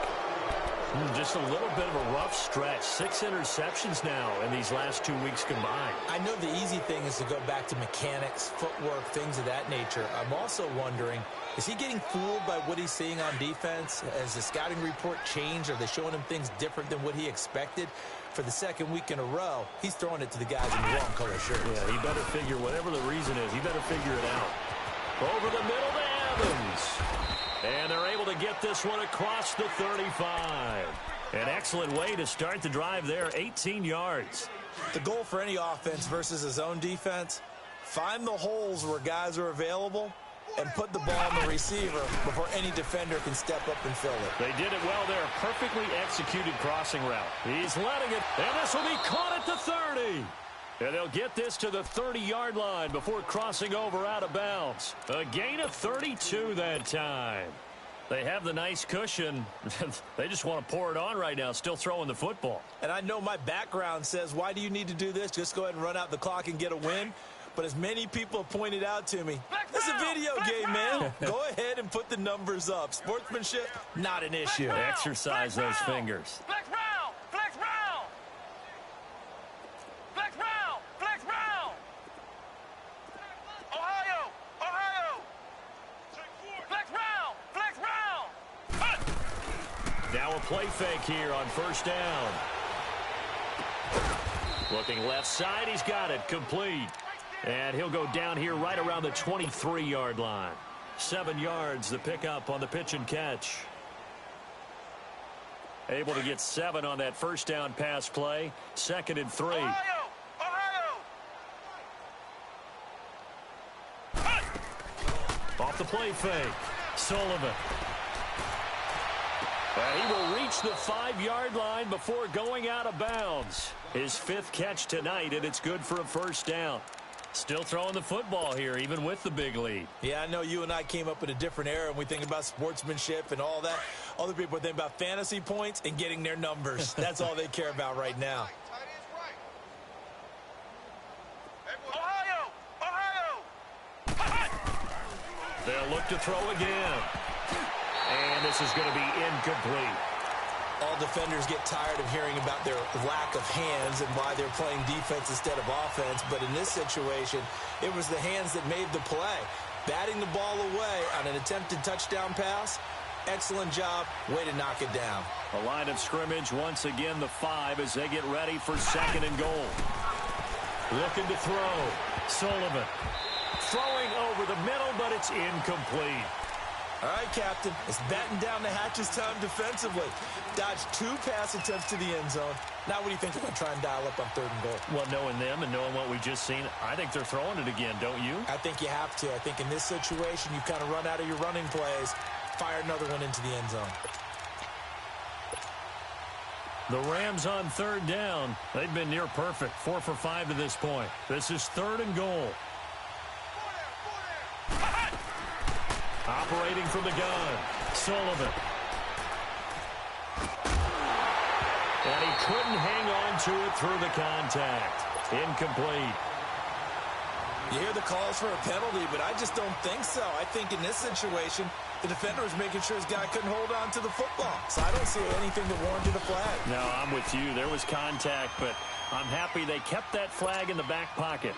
Just a little bit of a rough stretch. 6 interceptions now in these last 2 weeks combined. I know the easy thing is to go back to mechanics, footwork, things of that nature. I'm also wondering, is he getting fooled by what he's seeing on defense? Has the scouting report changed? Are they showing him things different than what he expected? For the second week in a row, he's throwing it to the guys in the wrong color shirts. Yeah, he better figure, whatever the reason is, he better figure it out. Over the middle to Evans. And they're able to get this one across the 35. An excellent way to start the drive there, 18 yards. The goal for any offense versus his own defense, find the holes where guys are available and put the ball on the receiver before any defender can step up and fill it. They did it well there. Perfectly executed crossing route. He's letting it, and this will be caught at the 30. And they'll get this to the 30-yard line before crossing over out of bounds. A gain of 32 that time. They have the nice cushion. They just want to pour it on right now, still throwing the football. And I know my background says, why do you need to do this? Just go ahead and run out the clock and get a win. But as many people have pointed out to me, this is a video game, man. Go ahead and put the numbers up. Sportsmanship, not an issue. Exercise those fingers. Flex round! Flex round! Flex round! Flex round! Ohio! Ohio! Flex round! Flex round! Now a play fake here on first down. Looking left side, he's got it, complete. And he'll go down here right around the 23-yard line. 7 yards, the pickup on the pitch and catch. Able to get 7 on that first down pass play. 2nd and 3. Ohio! Ohio! Off the play fake. Sullivan. And he will reach the 5-yard line before going out of bounds. His 5th catch tonight, and it's good for a first down. Still throwing the football here, even with the big lead. Yeah, I know you and I came up in a different era, and we think about sportsmanship and all that. Other people think about fantasy points and getting their numbers. That's all they care about right now. Ohio! Ohio! They'll look to throw again. And this is going to be incomplete. All defenders get tired of hearing about their lack of hands and why they're playing defense instead of offense. But in this situation, it was the hands that made the play. Batting the ball away on an attempted touchdown pass, excellent job. Way to knock it down. A line of scrimmage, once again the 5 as they get ready for 2nd and goal. Looking to throw. Sullivan. Throwing over the middle, but it's incomplete. All right, Captain, it's batten down the hatches time defensively. Dodged 2 pass attempts to the end zone. Now what do you think they're going to try and dial up on 3rd and goal? Well, knowing them and knowing what we just seen, I think they're throwing it again, don't you? I think you have to. I think in this situation, you kind of run out of your running plays, fire another one into the end zone. The Rams on 3rd down. They've been near perfect, 4 for 5 to this point. This is 3rd and goal. Operating from the gun, Sullivan. And he couldn't hang on to it through the contact. Incomplete. You hear the calls for a penalty, but I just don't think so. I think in this situation, the defender was making sure his guy couldn't hold on to the football. So I don't see anything that warranted a flag. No, I'm with you. There was contact, but I'm happy they kept that flag in the back pocket.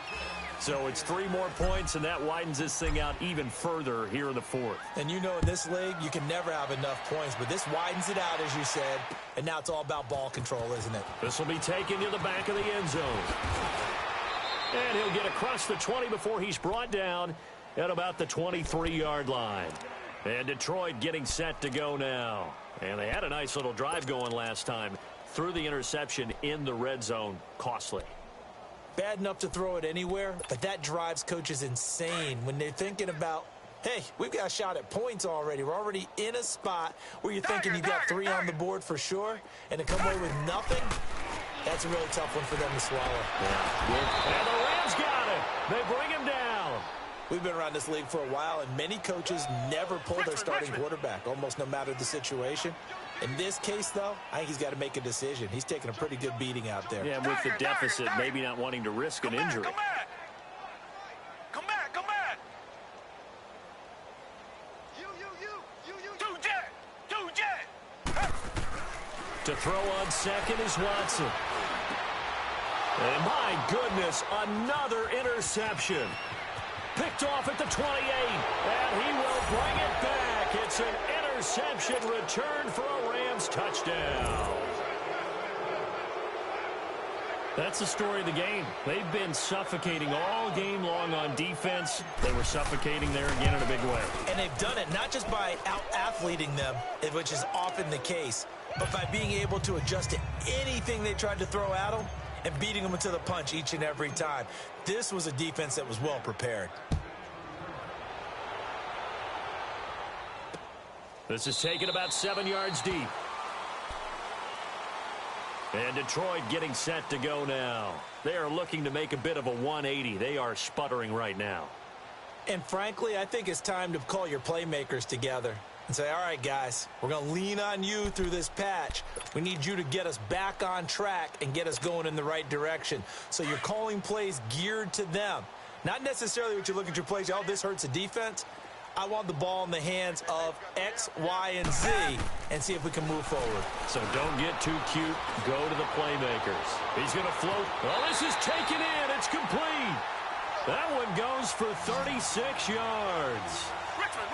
So it's 3 more points, and that widens this thing out even further here in the fourth. And you know in this league, you can never have enough points, but this widens it out, as you said, and now it's all about ball control, isn't it? This will be taken to the back of the end zone. And he'll get across the 20 before he's brought down at about the 23-yard line. And Detroit getting set to go now. And they had a nice little drive going last time. Threw the interception in the red zone. Costly. Bad enough to throw it anywhere, but that drives coaches insane when they're thinking about, hey, we've got a shot at points already. We're already in a spot where you're thinking you've got 3 on the board for sure, and to come away with nothing, that's a really tough one for them to swallow. Yeah. And the Rams got it. They bring him down. We've been around this league for a while, and many coaches never pull their starting quarterback, almost no matter the situation. In this case, though, I think he's got to make a decision. He's taking a pretty good beating out there. Yeah, with the deficit, maybe not wanting to risk an injury. Come back! Come back! Come back! You. Two jet! To throw on second is Watson. And my goodness, another interception. Picked off at the 28, and he will bring it back. It's an interception return for a Rams touchdown. That's the story of the game. They've been suffocating all game long on defense. They were suffocating there again in a big way. And they've done it not just by out-athleting them, which is often the case, but by being able to adjust to anything they tried to throw at them and beating them to the punch each and every time. This was a defense that was well prepared. This is taken about 7 yards deep. And Detroit getting set to go now. They are looking to make a bit of a 180. They are sputtering right now. And frankly, I think it's time to call your playmakers together and say, all right, guys, we're going to lean on you through this patch. We need you to get us back on track and get us going in the right direction. So you're calling plays geared to them. Not necessarily what you look at your plays, oh, this hurts the defense. I want the ball in the hands of X, Y, and Z and see if we can move forward. So don't get too cute. Go to the playmakers. He's going to float. Oh, this is taken in. It's complete. That one goes for 36 yards.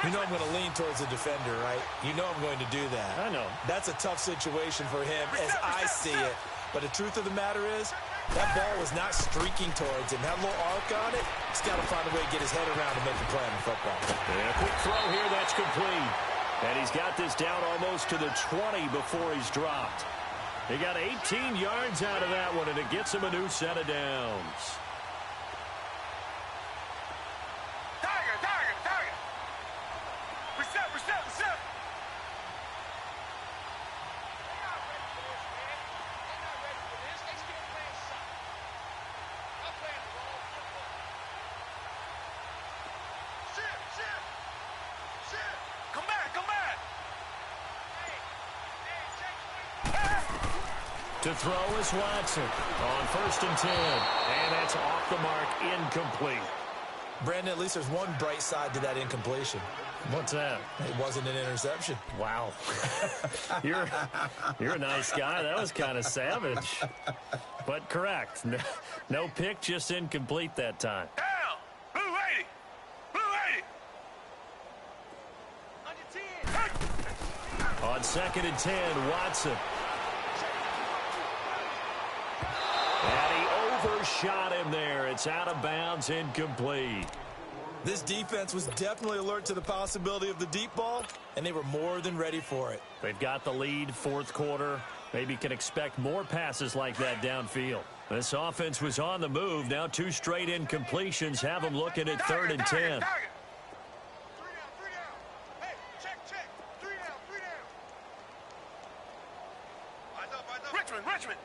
You know I'm going to lean towards the defender, right? You know I'm going to do that. I know. That's a tough situation for him as I see it. But the truth of the matter is, that ball was not streaking towards him. That little arc on it, he's got to find a way to get his head around and make a play on the football. And a quick throw here, that's complete. And he's got this down almost to the 20 before he's dropped. He got 18 yards out of that one, and it gets him a new set of downs. Reset. Come back. To throw is Watson on 1st and 10. And that's off the mark, incomplete. Brandon, at least there's one bright side to that incompletion. What's that? It wasn't an interception. Wow. You're a nice guy. That was kind of savage. But correct. No pick, just incomplete that time. Down! Blue 80! On 2nd and 10, Watson. And he overshot him there. It's out of bounds, incomplete. This defense was definitely alert to the possibility of the deep ball, and they were more than ready for it. They've got the lead, 4th quarter. Maybe can expect more passes like that downfield. This offense was on the move. Now 2 straight incompletions have them looking at 3rd and 10. 3 down. Hey, check. 3 down. Eyes up. Richmond.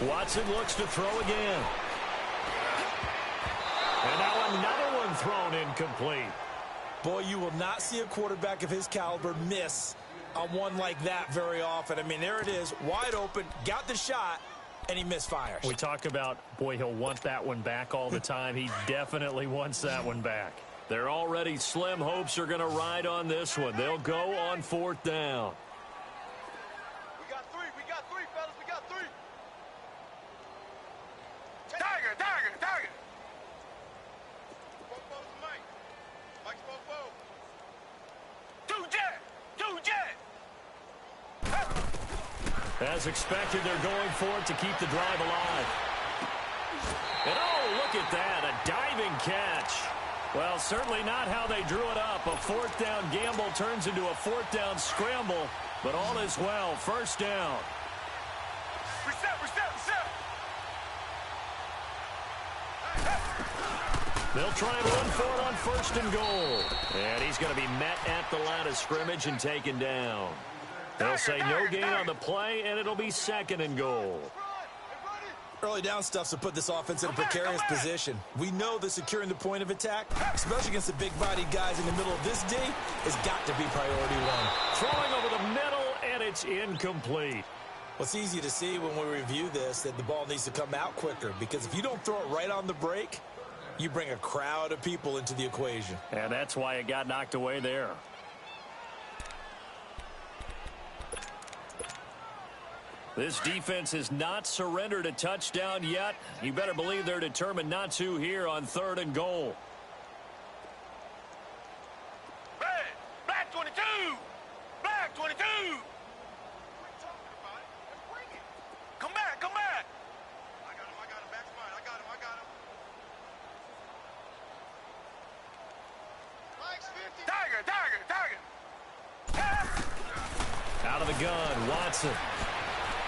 Watson looks to throw again. And now another one thrown incomplete. Boy, you will not see a quarterback of his caliber miss on one like that very often. I mean, there it is, wide open, got the shot, and he misfires. We talk about, boy, he'll want that one back all the time. He definitely wants that one back. They're already slim hopes are going to ride on this one. They'll go on 4th down. We got three, fellas, we got three. Tiger, tiger, tiger. Fofo's Mike. Mike's Fofo. Two jet. As expected, they're going for it to keep the drive alive. And oh, look at that, a diving catch. Well, certainly not how they drew it up. A 4th down gamble turns into a 4th down scramble, but all is well. 1st down. Reset. They'll try and run for it on 1st and goal. And he's going to be met at the line of scrimmage and taken down. They'll say no gain on the play, and it'll be 2nd and goal. Early down stuff's to put this offense in a precarious position. We know that securing the point of attack, especially against the big-bodied guys in the middle of this D, has got to be priority one. Throwing over the middle, and it's incomplete. Well, it's easy to see when we review this that the ball needs to come out quicker, because if you don't throw it right on the break, you bring a crowd of people into the equation. And that's why it got knocked away there. This defense has not surrendered a touchdown yet. You better believe they're determined not to here on 3rd and goal. Red, black 22. Black 22. Come back. I got him, back's mine. I got him. Mike's 50. Tiger. Out of the gun, Watson.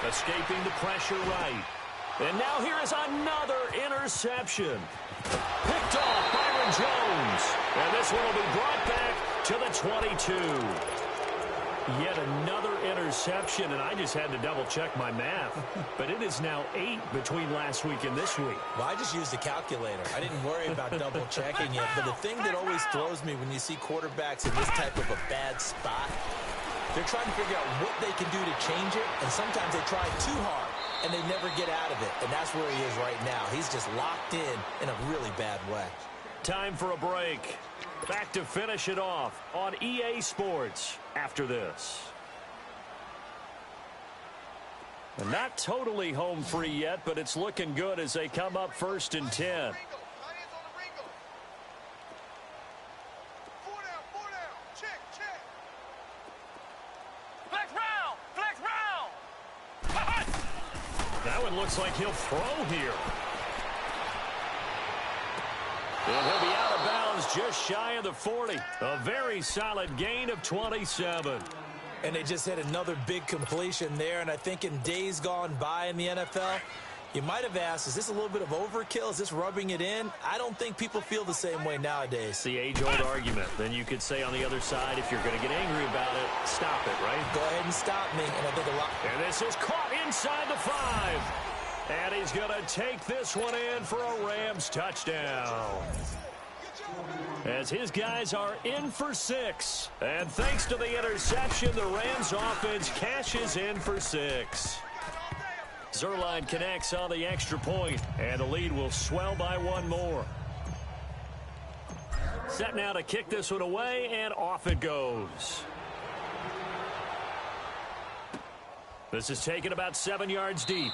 Escaping the pressure right. And now here is another interception. Picked off Byron Jones. And this one will be brought back to the 22. Yet another interception, and I just had to double-check my math. But it is now 8 between last week and this week. Well, I just used a calculator. I didn't worry about double-checking it. But the thing that always throws me when you see quarterbacks in this type of a bad spot, they're trying to figure out what they can do to change it, and sometimes they try too hard, and they never get out of it. And that's where he is right now. He's just locked in a really bad way. Time for a break. Back to finish it off on EA Sports after this. And not totally home free yet, but it's looking good as they come up 1st and 10. That one looks like he'll throw here. And he'll be out of bounds just shy of the 40. A very solid gain of 27. And they just hit another big completion there. And I think in days gone by in the NFL, you might have asked, is this a little bit of overkill? Is this rubbing it in? I don't think people feel the same way nowadays. It's the age-old argument. Then you could say on the other side, if you're going to get angry about it, stop it, right? Go ahead and stop me. And I think a lot. And this is caught inside the 5. And he's going to take this one in for a Rams touchdown. As his guys are in for 6. And thanks to the interception, the Rams offense cashes in for 6. Zerline connects on the extra point, and the lead will swell by 1 more. Set now to kick this one away, and off it goes. This is taken about 7 yards deep.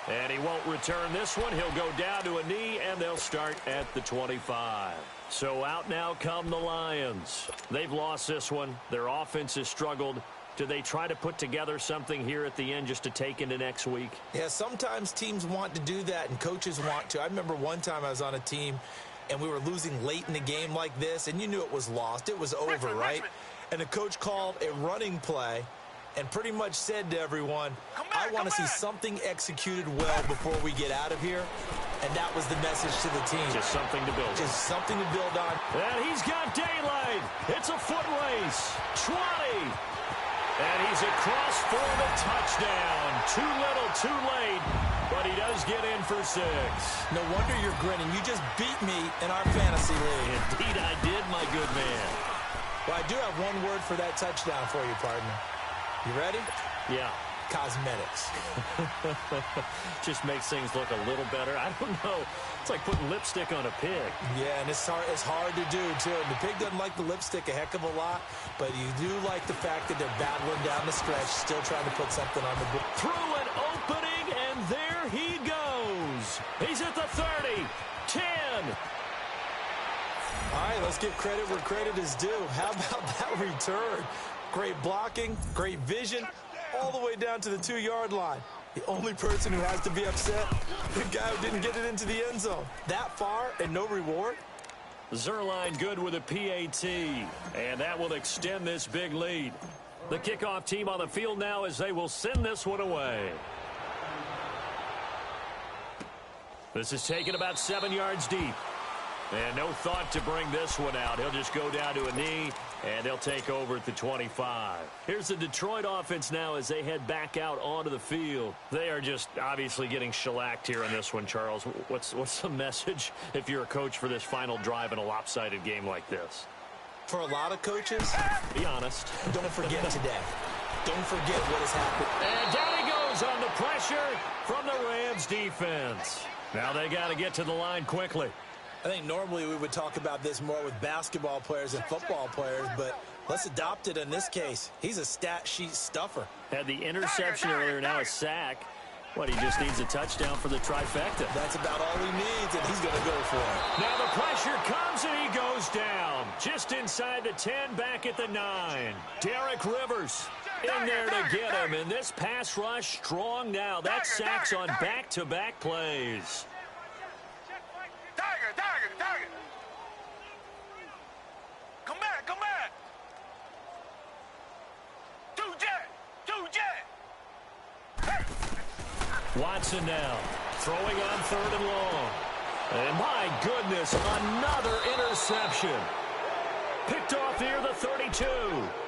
And he won't return this one. He'll go down to a knee, and they'll start at the 25. So out now come the Lions. They've lost this one. Their offense has struggled. Do they try to put together something here at the end just to take into next week? Yeah, sometimes teams want to do that, and coaches want to. I remember one time I was on a team, and we were losing late in the game like this, and you knew it was lost. It was over, right? And the coach called a running play and pretty much said to everyone, I want to see something executed well before we get out of here. And that was the message to the team. Just something to build on. Just something to build on. And he's got daylight. It's a foot race. 20. And he's across for the touchdown. Too little, too late, but he does get in for 6. No wonder you're grinning. You just beat me in our fantasy league. Indeed I did, my good man. Well, I do have one word for that touchdown for you, partner. You ready? Yeah. Cosmetics. Just makes things look a little better. I don't know. It's like putting lipstick on a pig. Yeah, and it's hard to do, too. And the pig doesn't like the lipstick a heck of a lot, but you do like the fact that they're battling down the stretch, still trying to put something on the board. Through an opening, and there he goes. He's at the 30, 10. All right, let's give credit where credit is due. How about that return? Great blocking, great vision, all the way down to the 2-yard line. The only person who has to be upset, the guy who didn't get it into the end zone. That far and no reward? Zerline good with a PAT, and that will extend this big lead. The kickoff team on the field now as they will send this one away. This is taken about 7 yards deep. And no thought to bring this one out. He'll just go down to a knee, and they'll take over at the 25. Here's the Detroit offense now as they head back out onto the field. They are just obviously getting shellacked here in this one, Charles. What's the message if you're a coach for this final drive in a lopsided game like this? For a lot of coaches, be honest. Don't forget today. Don't forget what has happened. And down he goes on the pressure from the Rams defense. Now they got to get to the line quickly. I think normally we would talk about this more with basketball players and football players, but let's adopt it in this case. He's a stat sheet stuffer. Had the interception earlier, now a sack. What, he just needs a touchdown for the trifecta. That's about all he needs, and he's going to go for it. Now the pressure comes, and he goes down. Just inside the 10, back at the 9. Derek Rivers in there to get him, and this pass rush strong now. That sack's on back-to-back plays. Target. Come back. Two jet. Watson now throwing on 3rd and long. And my goodness, another interception. Picked off near the 32.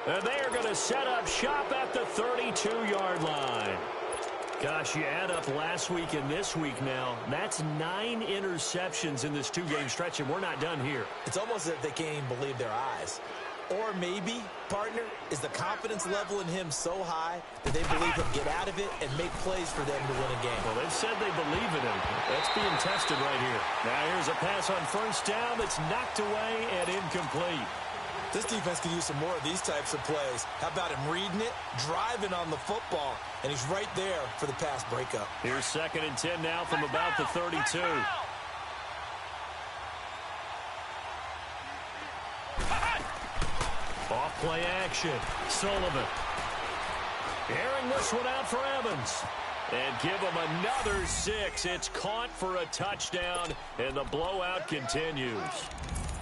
And they are going to set up shop at the 32-yard line. Gosh, you add up last week and this week now. That's 9 interceptions in this 2-game stretch, and we're not done here. It's almost as if they can't even believe their eyes. Or maybe, partner, is the confidence level in him so high that they believe he'll get out of it and make plays for them to win a game. Well, they've said they believe in him. That's being tested right here. Now here's a pass on 1st down that's knocked away and incomplete. This defense could use some more of these types of plays. How about him reading it, driving on the football, and he's right there for the pass breakup. Here's 2nd and 10 now from about the 32. Off play action. Sullivan. Airing this one out for Evans. And give him another 6. It's caught for a touchdown, and the blowout continues.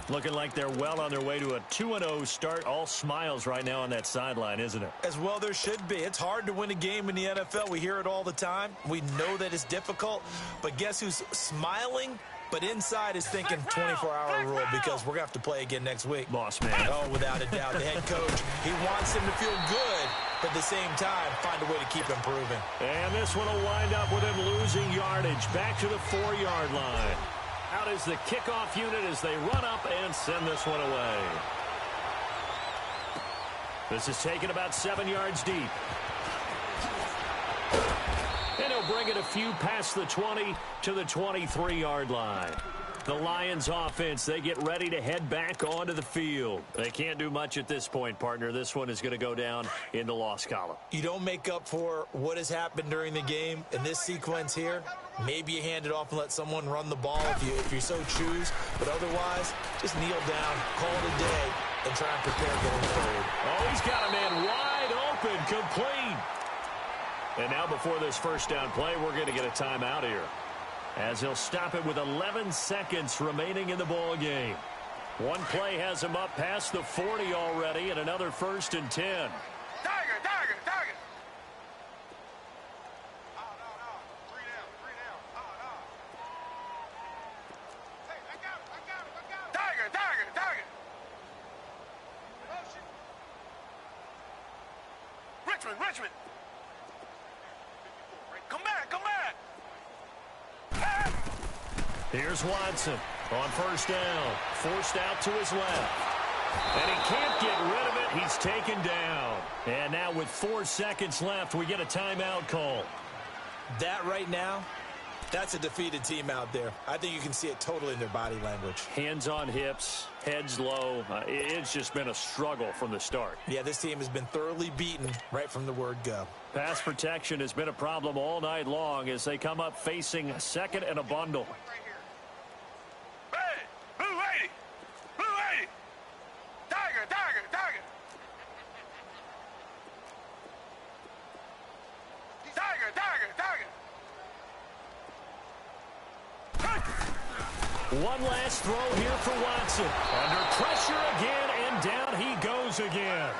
Looking like they're well on their way to a 2-0 start. All smiles right now on that sideline, isn't it? As well there should be. It's hard to win a game in the NFL. We hear it all the time. We know that it's difficult. But guess who's smiling? But inside is thinking 24-hour rule because we're going to have to play again next week. Boss man. Oh, without a doubt. The head coach, he wants him to feel good, but at the same time, find a way to keep improving. And this one will wind up with him losing yardage. Back to the 4-yard line. Out is the kickoff unit as they run up and send this one away. This is taken about 7 yards deep. And he'll bring it a few past the 20 to the 23-yard line. The Lions offense, they get ready to head back onto the field. They can't do much at this point, partner. This one is going to go down in the loss column. You don't make up for what has happened during the game in this sequence here. Maybe you hand it off and let someone run the ball if you so choose. But otherwise, just kneel down, call it a day, and try and prepare going forward. Oh, he's got a man wide open, complete. And now before this 1st down play, we're going to get a timeout here, as he'll stop it with 11 seconds remaining in the ball game. One play has him up past the 40 already, and another 1st and 10. Target. Three down. Hey, I got it. Target. Richmond. Come back, come back. Ah! Here's Watson on first down. Forced out to his left. And he can't get rid of it. He's taken down. And now with 4 seconds left, we get a timeout call. That right now, that's a defeated team out there. I think you can see it totally in their body language. Hands on hips, heads low. It's just been a struggle from the start. Yeah, this team has been thoroughly beaten right from the word go. Pass protection has been a problem all night long as they come up facing second and a bundle. Hey, blue 80. Blue 80. Tiger, tiger, tiger. Tiger, tiger, tiger. One last throw here for Watson. Under pressure again, and down he goes again.